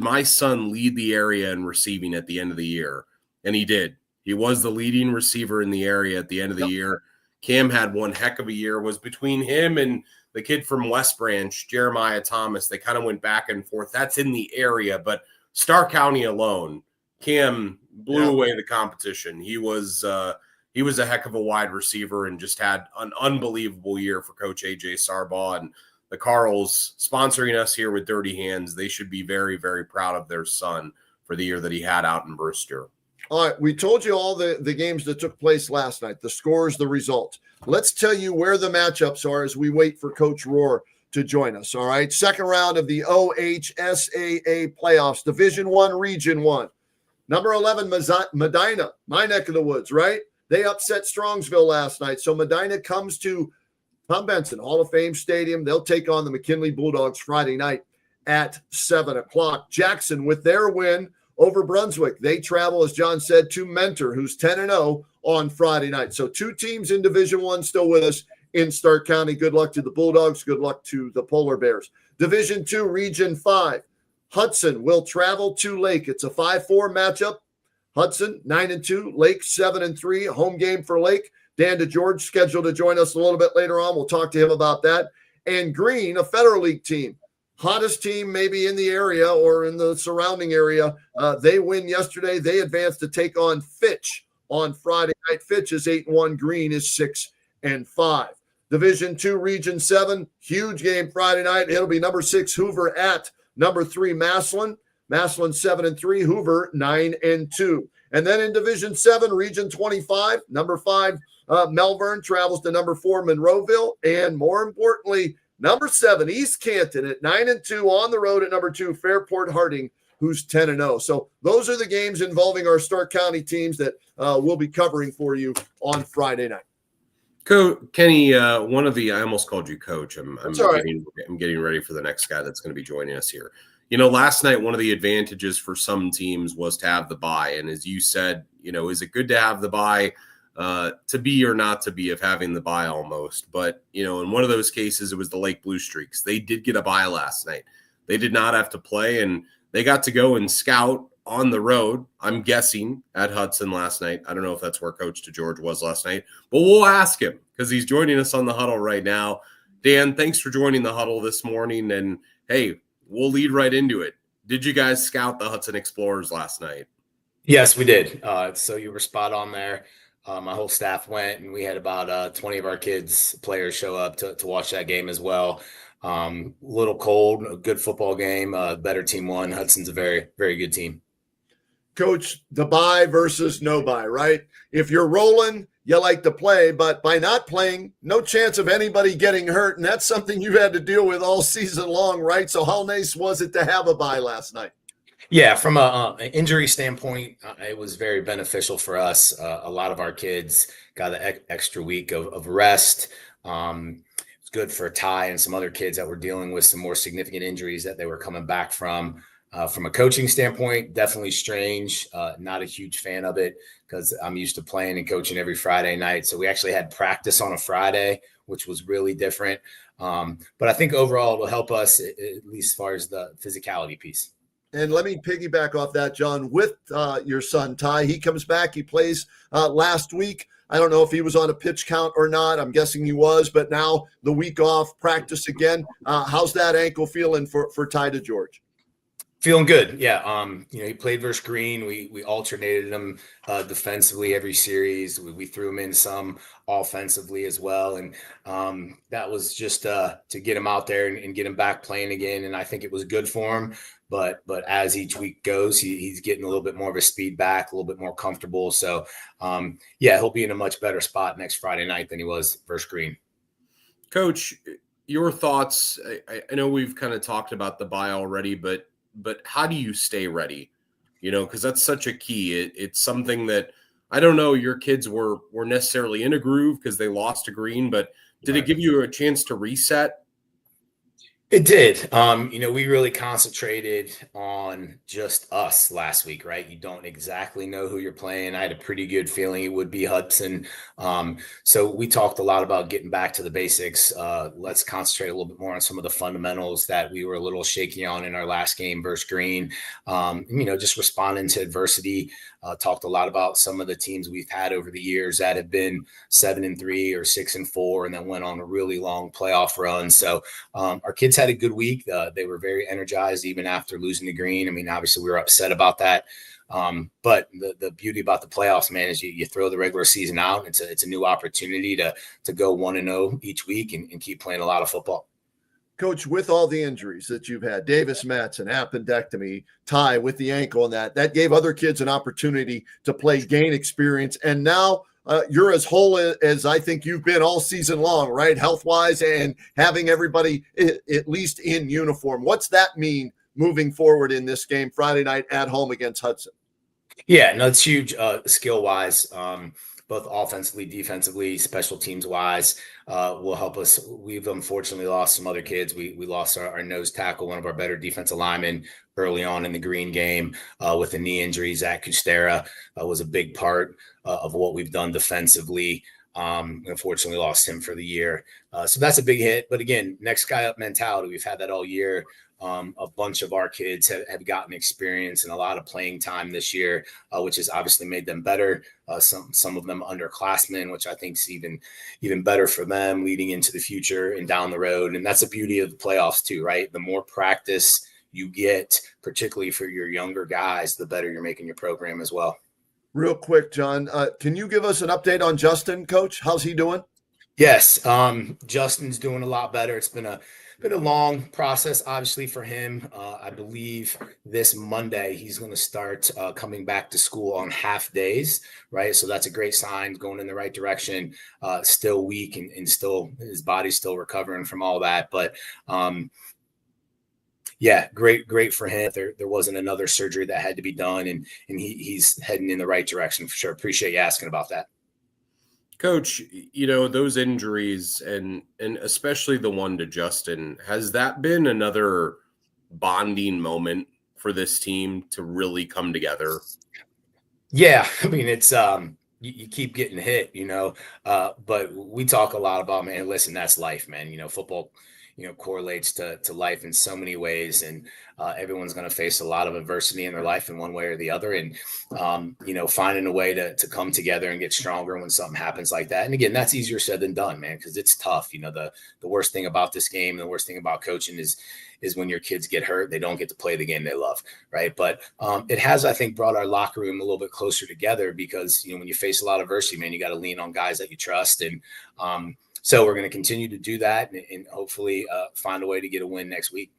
my son lead the area in receiving at the end of the year? And he did. He was the leading receiver in the area at the end of the year. Cam had one heck of a year. Was between him and the kid from West Branch, Jeremiah Thomas. They kind of went back and forth. That's in the area, but Stark County alone, Cam blew away the competition. He was a heck of a wide receiver and just had an unbelievable year for Coach AJ Sarbaugh. And the Carls sponsoring us here with Dirty Hands, they should be very, very proud of their son for the year that he had out in Brewster. All right, we told you all the games that took place last night, the scores, the results. Let's tell you where the matchups are as we wait for Coach Rohr to join us, all right? Second round of the OHSAA playoffs, Division I, Region 1. Number 11, Medina, my neck of the woods, right? They upset Strongsville last night, so Medina comes to Tom Benson Hall of Fame Stadium. They'll take on the McKinley Bulldogs Friday night at 7 o'clock. Jackson, with their win over Brunswick, they travel, as John said, to Mentor, who's 10-0 on Friday night. So two teams in Division I still with us in Stark County. Good luck to the Bulldogs. Good luck to the Polar Bears. Division II, Region 5. Hudson will travel to Lake. It's a 5-4 matchup. Hudson, 9-2. Lake, 7-3. Home game for Lake. Dan DeGeorge scheduled to join us a little bit later on. We'll talk to him about that. And Green, a Federal League team. Hottest team maybe in the area or in the surrounding area. They win yesterday. They advance to take on Fitch on Friday night. Fitch is 8-1. Green is 6-5. Division II, Region 7. Huge game Friday night. It'll be number 6 Hoover at number 3 Massillon. Massillon 7-3. Hoover 9-2. And then in Division 7, Region 25, number 5 Melbourne travels to number 4 Monroeville. And more importantly, number 7, East Canton at 9-2 on the road at number 2, Fairport Harding, who's 10-0. So those are the games involving our Stark County teams that we'll be covering for you on Friday night. Kenny, I almost called you Coach. I'm right. getting ready for the next guy that's going to be joining us here. Last night, one of the advantages for some teams was to have the bye. And as you said, is it good to have the bye? To be or not to be of having the bye almost. But, in one of those cases, it was the Lake Blue Streaks. They did get a bye last night. They did not have to play, and they got to go and scout on the road, I'm guessing, at Hudson last night. I don't know if that's where Coach DeGeorge was last night, but we'll ask him because he's joining us on the huddle right now. Dan, thanks for joining the huddle this morning. And, hey, we'll lead right into it. Did you guys scout the Hudson Explorers last night? Yes, we did. So you were spot on there. My whole staff went, and we had about 20 of our kids, players, show up to watch that game as well. Little cold, a good football game. Better team won. Hudson's a very, very good team. Coach, the buy versus no buy, right? If you're rolling, you like to play, but by not playing, no chance of anybody getting hurt. And that's something you've had to deal with all season long, right? So how nice was it to have a bye last night? Yeah, from an injury standpoint, it was very beneficial for us. A lot of our kids got an extra week of rest. It's good for Ty and some other kids that were dealing with some more significant injuries that they were coming back from. From a coaching standpoint, definitely strange. Not a huge fan of it because I'm used to playing and coaching every Friday night. So we actually had practice on a Friday, which was really different. But I think overall it'll help us, at least as far as the physicality piece. And let me piggyback off that, John, with your son, Ty. He comes back. He plays last week. I don't know if he was on a pitch count or not. I'm guessing he was, but now the week off, practice again. How's that ankle feeling for Ty DeGeorge? Feeling good. Yeah. He played versus Green. We alternated him defensively every series. We threw him in some offensively as well. And that was just to get him out there and get him back playing again. And I think it was good for him. But as each week goes, he's getting a little bit more of a speed back, a little bit more comfortable. So, he'll be in a much better spot next Friday night than he was versus Green. Coach, your thoughts? I know we've kind of talked about the bye already, but how do you stay ready? Because that's such a key. It's something that I don't know your kids were necessarily in a groove because they lost to Green, but did it give you a chance to reset? It did. We really concentrated on just us last week, right? You don't exactly know who you're playing. I had a pretty good feeling it would be Hudson. So we talked a lot about getting back to the basics. Let's concentrate a little bit more on some of the fundamentals that we were a little shaky on in our last game versus Green. Just responding to adversity. Talked a lot about some of the teams we've had over the years that have been 7-3 or 6-4, and then went on a really long playoff run. So our kids had a good week. They were very energized even after losing to Green. I mean, obviously we were upset about that. But the beauty about the playoffs, man, is you throw the regular season out. It's a new opportunity to go 1-0 each week and keep playing a lot of football. Coach, with all the injuries that you've had, Davis Madsen, appendectomy, Ty with the ankle, and that gave other kids an opportunity to play, gain experience. And now you're as whole as I think you've been all season long, right? Health-wise, and having everybody at least in uniform. What's that mean moving forward in this game Friday night at home against Hudson? Yeah, no, it's huge skill-wise. Both offensively, defensively, special teams wise, will help us. We've unfortunately lost some other kids. We lost our nose tackle, one of our better defensive linemen early on in the Green game with a knee injury. Zach Kustera was a big part of what we've done defensively. Unfortunately lost him for the year. So that's a big hit. But again, next guy up mentality. We've had that all year. A bunch of our kids have gotten experience and a lot of playing time this year, which has obviously made them better. Some of them underclassmen, which I think is even better for them leading into the future and down the road. And that's the beauty of the playoffs too, right? The more practice you get, particularly for your younger guys, the better you're making your program as well. Real quick, John, can you give us an update on Justin, Coach? How's he doing? Yes, Justin's doing a lot better. It's been a long process, obviously, for him. I believe this Monday he's going to start coming back to school on half days, right? So that's a great sign, going in the right direction. Still weak and still his body's still recovering from all that, but yeah, great for him. There wasn't another surgery that had to be done, and he's heading in the right direction for sure. Appreciate you asking about that. Coach, those injuries and especially the one to Justin, has that been another bonding moment for this team to really come together? Yeah, I mean, it's you keep getting hit, but we talk a lot about, man, listen, that's life, man. Football, correlates to life in so many ways, and everyone's going to face a lot of adversity in their life in one way or the other. And, finding a way to come together and get stronger when something happens like that. And again, that's easier said than done, man, because it's tough. The worst thing about this game, the worst thing about coaching is when your kids get hurt, they don't get to play the game they love. Right. But it has, I think, brought our locker room a little bit closer together because, when you face a lot of adversity, man, you got to lean on guys that you trust. And, so we're going to continue to do that and hopefully find a way to get a win next week.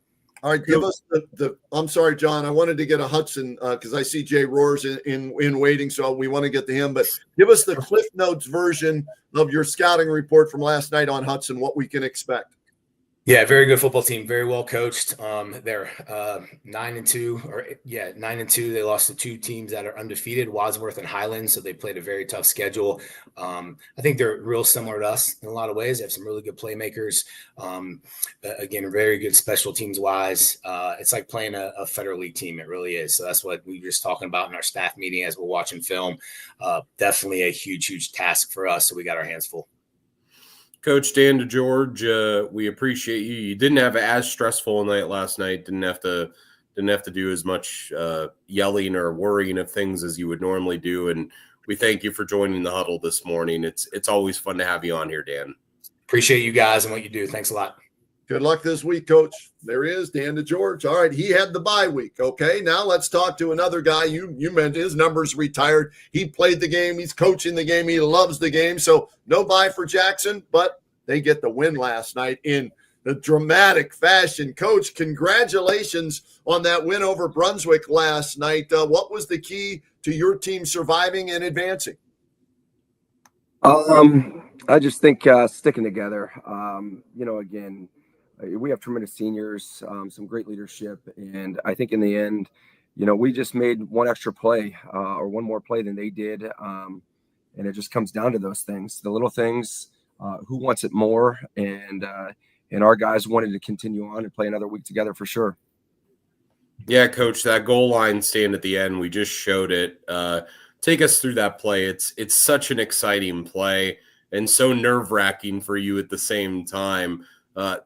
All right, give us the. I'm sorry, John. I wanted to get a Hudson because I see Jay Roars in waiting, so we want to get to him. But give us the Cliff Notes version of your scouting report from last night on Hudson. What we can expect. Yeah, very good football team, very well coached. They're 9-2, or 9-2. They lost to two teams that are undefeated, Wadsworth and Highland, so they played a very tough schedule. I think they're real similar to us in a lot of ways. They have some really good playmakers. Again, very good special teams wise. It's like playing a Federal League team. It really is. So that's what we were just talking about in our staff meeting as we're watching film. Definitely a huge task for us. So we got our hands full. Coach Dan DeGeorge, we appreciate you. You didn't have as stressful a night last night. Didn't have to do as much yelling or worrying of things as you would normally do. And we thank you for joining the huddle this morning. It's always fun to have you on here, Dan. Appreciate you guys and what you do. Thanks a lot. Good luck this week, Coach. There he is, Dan DeGeorge. All right, he had the bye week. Okay, now let's talk to another guy. You meant his number's retired. He played the game. He's coaching the game. He loves the game. So no bye for Jackson, but they get the win last night in the dramatic fashion. Coach, congratulations on that win over Brunswick last night. What was the key to your team surviving and advancing? I just think sticking together. Again, we have tremendous seniors, some great leadership, and I think in the end, we just made one extra play or one more play than they did, and it just comes down to those things, the little things. Who wants it more? And our guys wanted to continue on and play another week together for sure. Yeah, Coach, that goal line stand at the end, we just showed it. Take us through that play. It's such an exciting play and so nerve-wracking for you at the same time.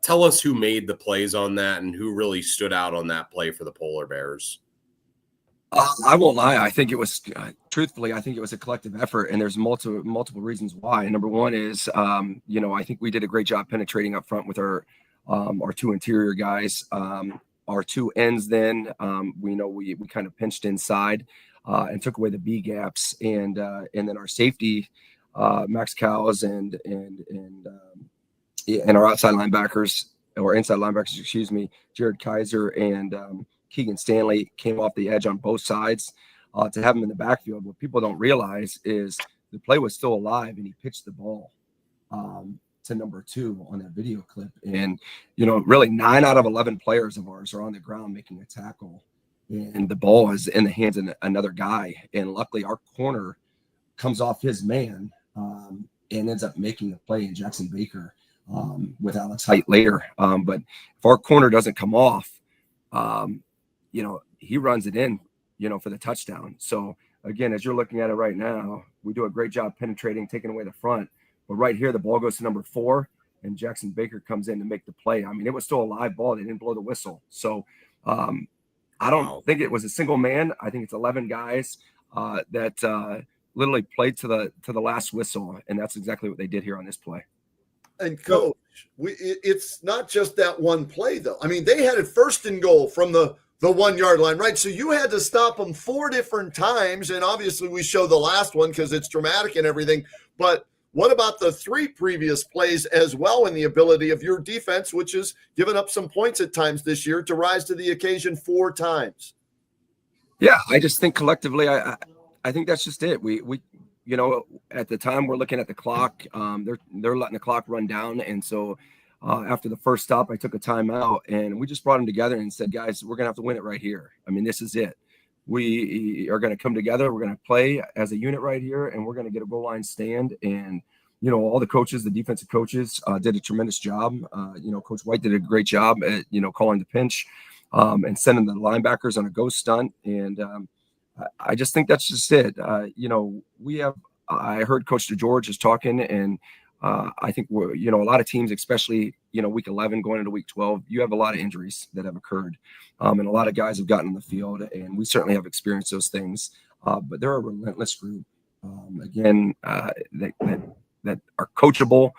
Tell us who made the plays on that and who really stood out on that play for the Polar Bears. I won't lie. I think it was, truthfully, I think it was a collective effort, and there's multiple reasons why. Number one is, I think we did a great job penetrating up front with our two interior guys. Our two ends then, we kind of pinched inside and took away the B gaps, and then our safety, Max Cowles and our outside linebackers, or inside linebackers, excuse me, Jared Kaiser and Keegan Stanley came off the edge on both sides to have him in the backfield. What people don't realize is the play was still alive, and he pitched the ball to number 2 on that video clip. And, really 9 out of 11 players of ours are on the ground making a tackle, and the ball is in the hands of another guy. And luckily our corner comes off his man and ends up making the play in Jackson Baker with Alex Height later. But if our corner doesn't come off, he runs it in, for the touchdown. So again, as you're looking at it right now, we do a great job penetrating, taking away the front. But right here, the ball goes to number 4, and Jackson Baker comes in to make the play. I mean, it was still a live ball. They didn't blow the whistle. So I don't think it was a single man. I think it's 11 guys that literally played to the last whistle, and that's exactly what they did here on this play. And Coach, it's not just that one play, though. I mean, they had it first and goal from the 1 yard line, right? So you had to stop them 4 different times. And obviously we show the last one because it's dramatic and everything. But what about the 3 previous plays as well, and the ability of your defense, which has given up some points at times this year, to rise to the occasion 4 times? Yeah, I just think collectively, I think that's just it. We at the time we're looking at the clock. They're letting the clock run down, and so after the first stop, I took a timeout, and we just brought them together and said, guys, we're gonna have to win it right here. I mean, this is it. We are going to come together. We're going to play as a unit right here, and we're going to get a goal line stand. And all the coaches, the defensive coaches, did a tremendous job. Coach White did a great job at calling the pinch and sending the linebackers on a ghost stunt. And I just think that's just it. I heard Coach DeGeorge is talking, and I think a lot of teams, especially week 11 going into week 12, you have a lot of injuries that have occurred, and a lot of guys have gotten in the field, and we certainly have experienced those things. But they're a relentless group. That are coachable.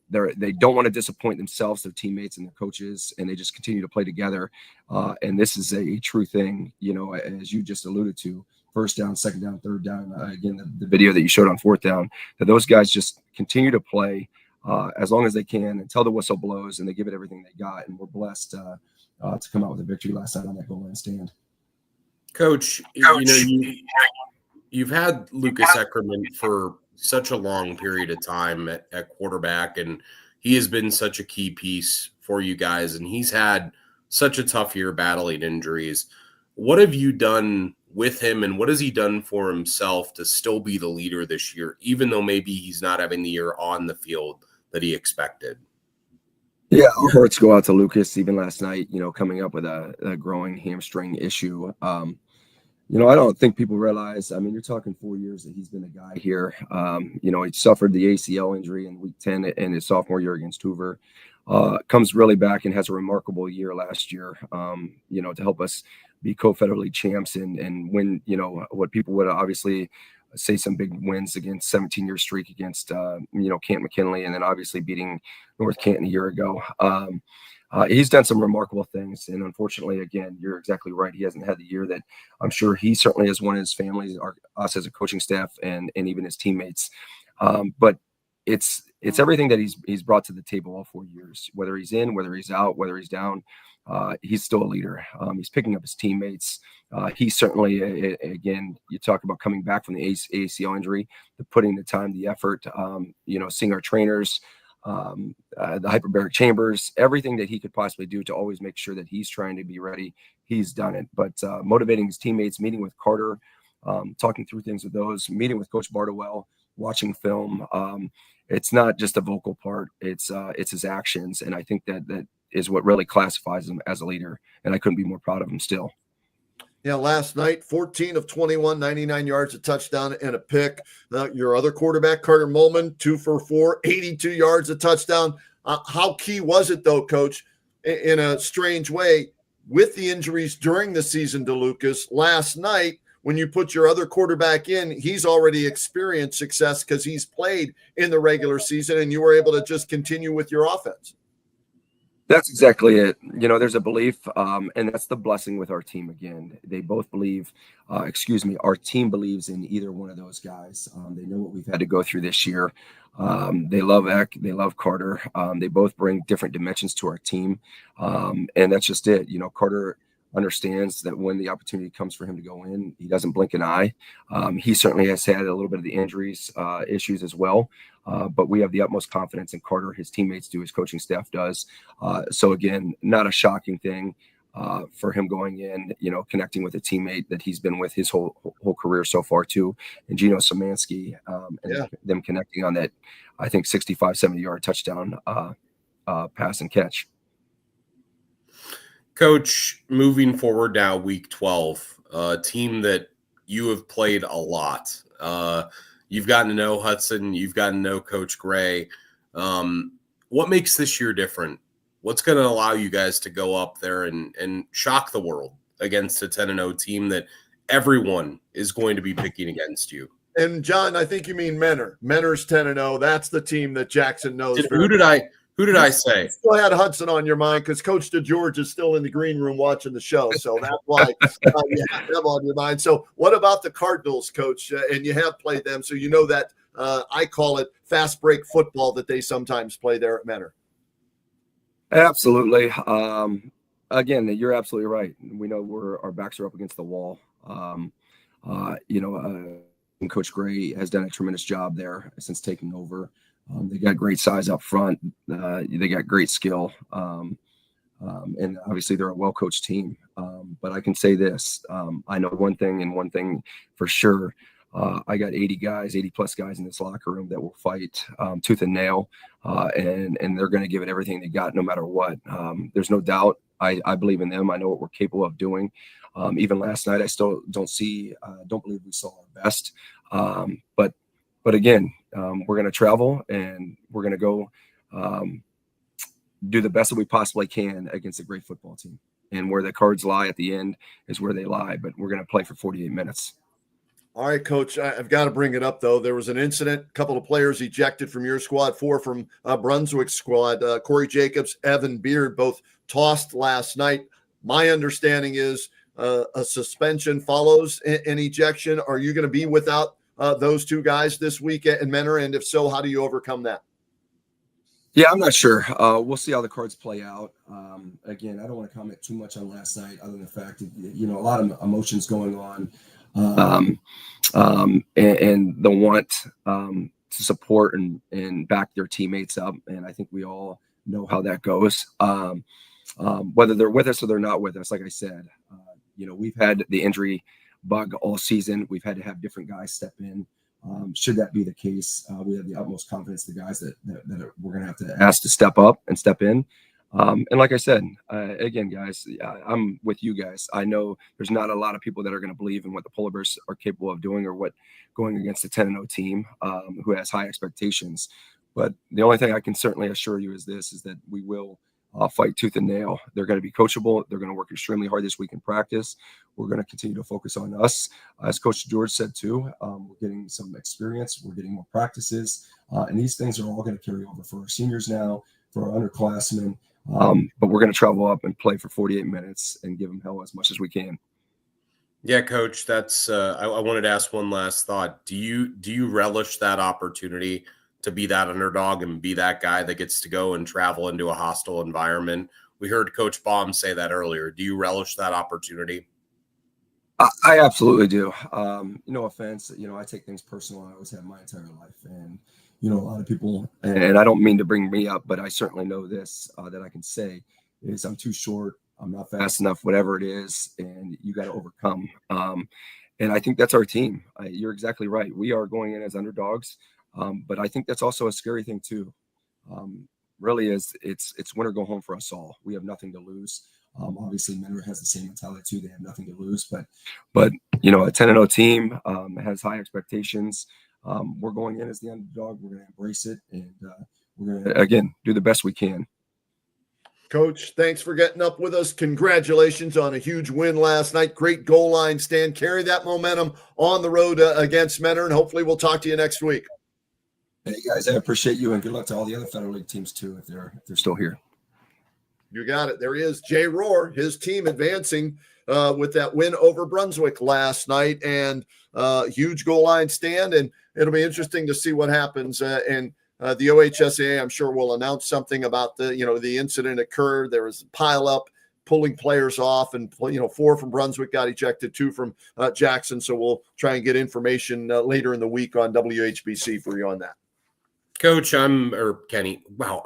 They don't want to disappoint themselves, their teammates, and their coaches, and they just continue to play together. And this is a true thing, as you just alluded to. First down, second down, third down. Again, the video that you showed on fourth down, that those guys just continue to play as long as they can until the whistle blows, and they give it everything they got. And we're blessed to come out with a victory last night on that goal line stand. Coach, you've had Lucas Eckerman for such a long period of time at quarterback, and he has been such a key piece for you guys, and he's had such a tough year battling injuries. What have you done with him, and what has he done for himself to still be the leader this year, even though maybe he's not having the year on the field that he expected? Yeah, our hearts go out to Lucas. Even last night, coming up with a growing hamstring issue. I don't think people realize, you're talking 4 years that he's been a guy here. He suffered the ACL injury in week 10 in his sophomore year against Hoover. Comes really back and has a remarkable year last year, to help us be co-federal champs and win, what people would obviously say some big wins against 17-year streak against, Canton McKinley, and then obviously beating North Canton a year ago. He's done some remarkable things, and unfortunately, again, you're exactly right. He hasn't had the year that I'm sure he certainly has wanted his family, us as a coaching staff, and even his teammates. But it's everything that he's brought to the table all 4 years. Whether he's in, whether he's out, whether he's down, he's still a leader. He's picking up his teammates. He certainly, again, you talk about coming back from the ACL injury, putting the time, the effort. Seeing our trainers. The hyperbaric chambers, everything that he could possibly do to always make sure that he's trying to be ready, he's done it. But motivating his teammates, meeting with Carter, talking through things with those, meeting with Coach Bardowell, watching film. It's not just a vocal part; it's his actions, and I think that is what really classifies him as a leader. And I couldn't be more proud of him still. Yeah, last night, 14 of 21, 99 yards, a touchdown, and a pick. Your other quarterback, Carter Molman, 2 for 4, 82 yards, a touchdown. How key was it, though, Coach, in a strange way, with the injuries during the season to Lucas? Last night, when you put your other quarterback in, he's already experienced success because he's played in the regular season, and you were able to just continue with your offense. That's exactly it. There's a belief, and that's the blessing with our team. Again, they both believe, our team believes in either one of those guys. They know what we've had to go through this year. They love Eck. They love Carter. They both bring different dimensions to our team. And that's just it. Carter understands that when the opportunity comes for him to go in, he doesn't blink an eye. He certainly has had a little bit of the injuries issues as well. But we have the utmost confidence in Carter, his teammates do, his coaching staff does. So again, not a shocking thing for him going in, connecting with a teammate that he's been with his whole career so far too, and Gino Szymanski, and them connecting on that, I think 65, 70-yard touchdown pass and catch. Coach, moving forward now, week 12, a team that you have played a lot. You've gotten to know Hudson. You've gotten to know Coach Gray. What makes this year different? What's going to allow you guys to go up there and shock the world against a 10-0 team that everyone is going to be picking against you? And, John, I think you mean Menor. Menor's 10-0. That's the team that Jackson knows. Who did I say? You still had Hudson on your mind because Coach DeGeorge is still in the green room watching the show. So that's why you have them on your mind. So what about the Cardinals, Coach? And you have played them, so you know that I call it fast break football that they sometimes play there at Menor. Absolutely. Again, you're absolutely right. We know our backs are up against the wall. And Coach Gray has done a tremendous job there since taking over. They got great size up front. They got great skill. And obviously they're a well-coached team. But I can say this. I know one thing for sure. I got 80 plus guys in this locker room that will fight tooth and nail. And they're going to give it everything they got no matter what. There's no doubt. I believe in them. I know what we're capable of doing. Even last night, I still don't believe we saw our best. But again, we're going to travel and we're going to go do the best that we possibly can against a great football team. And where the cards lie at the end is where they lie. But we're going to play for 48 minutes. All right, Coach, I've got to bring it up, though. There was an incident, a couple of players ejected from your squad, 4 from Brunswick's squad. Corey Jacobs, Evan Beard, both tossed last night. My understanding is a suspension follows an ejection. Are you going to be without those two guys this week in Menor? And if so, how do you overcome that? Yeah, I'm not sure. We'll see how the cards play out. Again, I don't want to comment too much on last night, other than the fact that a lot of emotions going on, and the want to support and back their teammates up. And I think we all know how that goes. Whether they're with us or they're not with us, like I said, we've had the injury bug all season. We've had to have different guys step in. Should that be the case, we have the utmost confidence the guys that we're going to have to ask to step up and step in. And like I said, again, guys, I'm with you guys. I know there's not a lot of people that are going to believe in what the Polar Bears are capable of doing or what going against a 10-0 team who has high expectations. But the only thing I can certainly assure you is that we will fight tooth and nail. They're going to be coachable. They're going to work extremely hard this week in practice. We're going to continue to focus on us. As Coach George said too, we're getting some experience. We're getting more practices. And these things are all going to carry over for our seniors now, for our underclassmen. But we're going to travel up and play for 48 minutes and give them hell as much as we can. Yeah, Coach, that's I wanted to ask one last thought. Do you relish that opportunity to be that underdog and be that guy that gets to go and travel into a hostile environment? We heard Coach Baum say that earlier. Do you relish that opportunity? I absolutely do. No offense, I take things personal. I always have my entire life, and a lot of people, and I don't mean to bring me up, but I certainly know this that I can say is I'm too short. I'm not fast enough, whatever it is, and you got to overcome. And I think that's our team. You're exactly right. We are going in as underdogs, but I think that's also a scary thing too. Really, is it's win or go home for us all. We have nothing to lose. Obviously, Mentor has the same mentality too. They have nothing to lose, but a 10-0 team has high expectations. We're going in as the underdog. We're going to embrace it, and we're going to again do the best we can. Coach, thanks for getting up with us. Congratulations on a huge win last night. Great goal line stand. Carry that momentum on the road against Mentor, and hopefully we'll talk to you next week. Hey guys, I appreciate you, and good luck to all the other Federal League teams too if they're still here. You got it. There he is, Jay Rohr, his team advancing with that win over Brunswick last night, and huge goal line stand. And it'll be interesting to see what happens. And the OHSAA, I'm sure, will announce something about the incident occurred. There was a pile up, pulling players off, and 4 from Brunswick got ejected, 2 from Jackson. So we'll try and get information later in the week on WHBC for you on that. Coach, Kenny. Wow,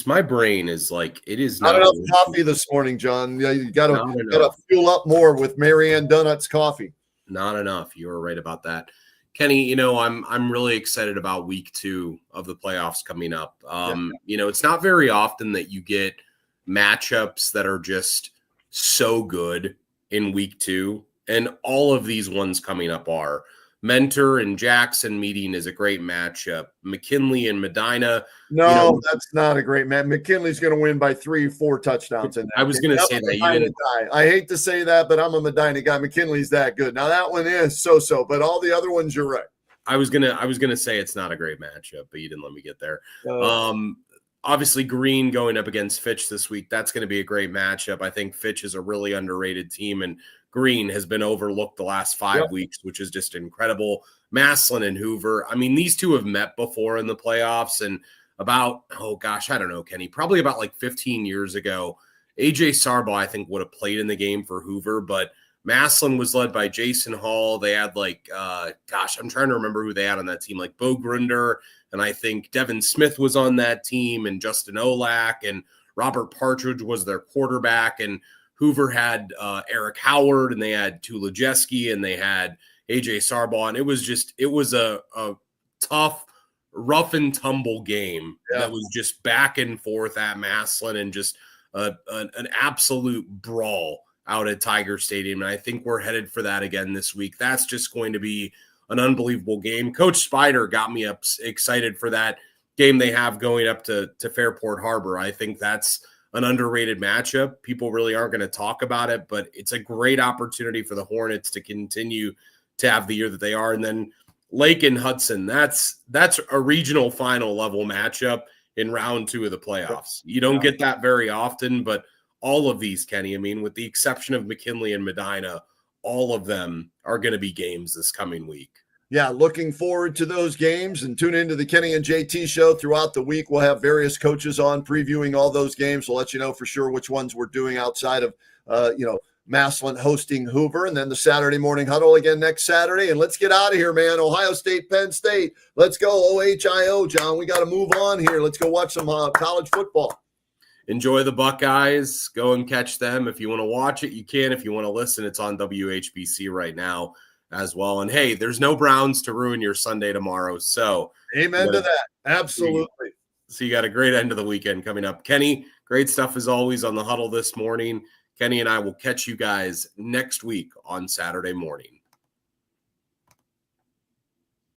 my brain is like, it is not enough coffee this morning, John. You got to fuel up more with Marianne Donut's coffee. Not enough. You were right about that, Kenny. I'm really excited about week 2 of the playoffs coming up. It's not very often that you get matchups that are just so good in week 2, and all of these ones coming up are. Mentor and Jackson meeting is a great matchup. McKinley and Medina. No, that's not a great match. McKinley's going to win by 3-4 touchdowns. In that I was going to say that. I hate to say that, but I'm a Medina guy. McKinley's that good. Now that one is so, but all the other ones, you're right. I was gonna say it's not a great matchup, but you didn't let me get there. Obviously, Green going up against Fitch this week. That's going to be a great matchup. I think Fitch is a really underrated team, and Green has been overlooked the last 5 weeks, which is just incredible. Massillon and Hoover. I mean, these two have met before in the playoffs, and I don't know, Kenny, probably about like 15 years ago, AJ Sarbaugh, I think, would have played in the game for Hoover, but Massillon was led by Jason Hall. They had I'm trying to remember who they had on that team, like Bo Grunder, and I think Devin Smith was on that team, and Justin Olak, and Robert Partridge was their quarterback, and Hoover had Eric Howard, and they had Tulojeski, and they had AJ Sarbaugh, and it was a tough, rough and tumble game that was just back and forth at Massillon, and just an absolute brawl out at Tiger Stadium. And I think we're headed for that again this week. That's just going to be an unbelievable game. Coach Spider got me excited for that game they have going up to Fairport Harbor. I think that's an underrated matchup. People really aren't going to talk about it, but it's a great opportunity for the Hornets to continue to have the year that they are. And then Lake and Hudson, that's a regional final level matchup in round 2 of the playoffs. You don't get that very often, but all of these, Kenny, I mean, with the exception of McKinley and Medina, all of them are going to be games this coming week. yeah, looking forward to those games, and tune into the Kenny and JT show throughout the week. We'll have various coaches on previewing all those games. We'll let you know for sure which ones we're doing outside of, Massillon hosting Hoover, and then the Saturday morning huddle again next Saturday. And let's get out of here, man. Ohio State, Penn State. Let's go OHIO, John. We got to move on here. Let's go watch some college football. Enjoy the Buckeyes. Go and catch them. If you want to watch it, you can. If you want to listen, it's on WHBC right now as well. And hey, there's no Browns to ruin your Sunday tomorrow. So amen to that. Absolutely. So you got a great end of the weekend coming up. Kenny, great stuff as always on the Huddle this morning. Kenny and I will catch you guys next week on Saturday morning.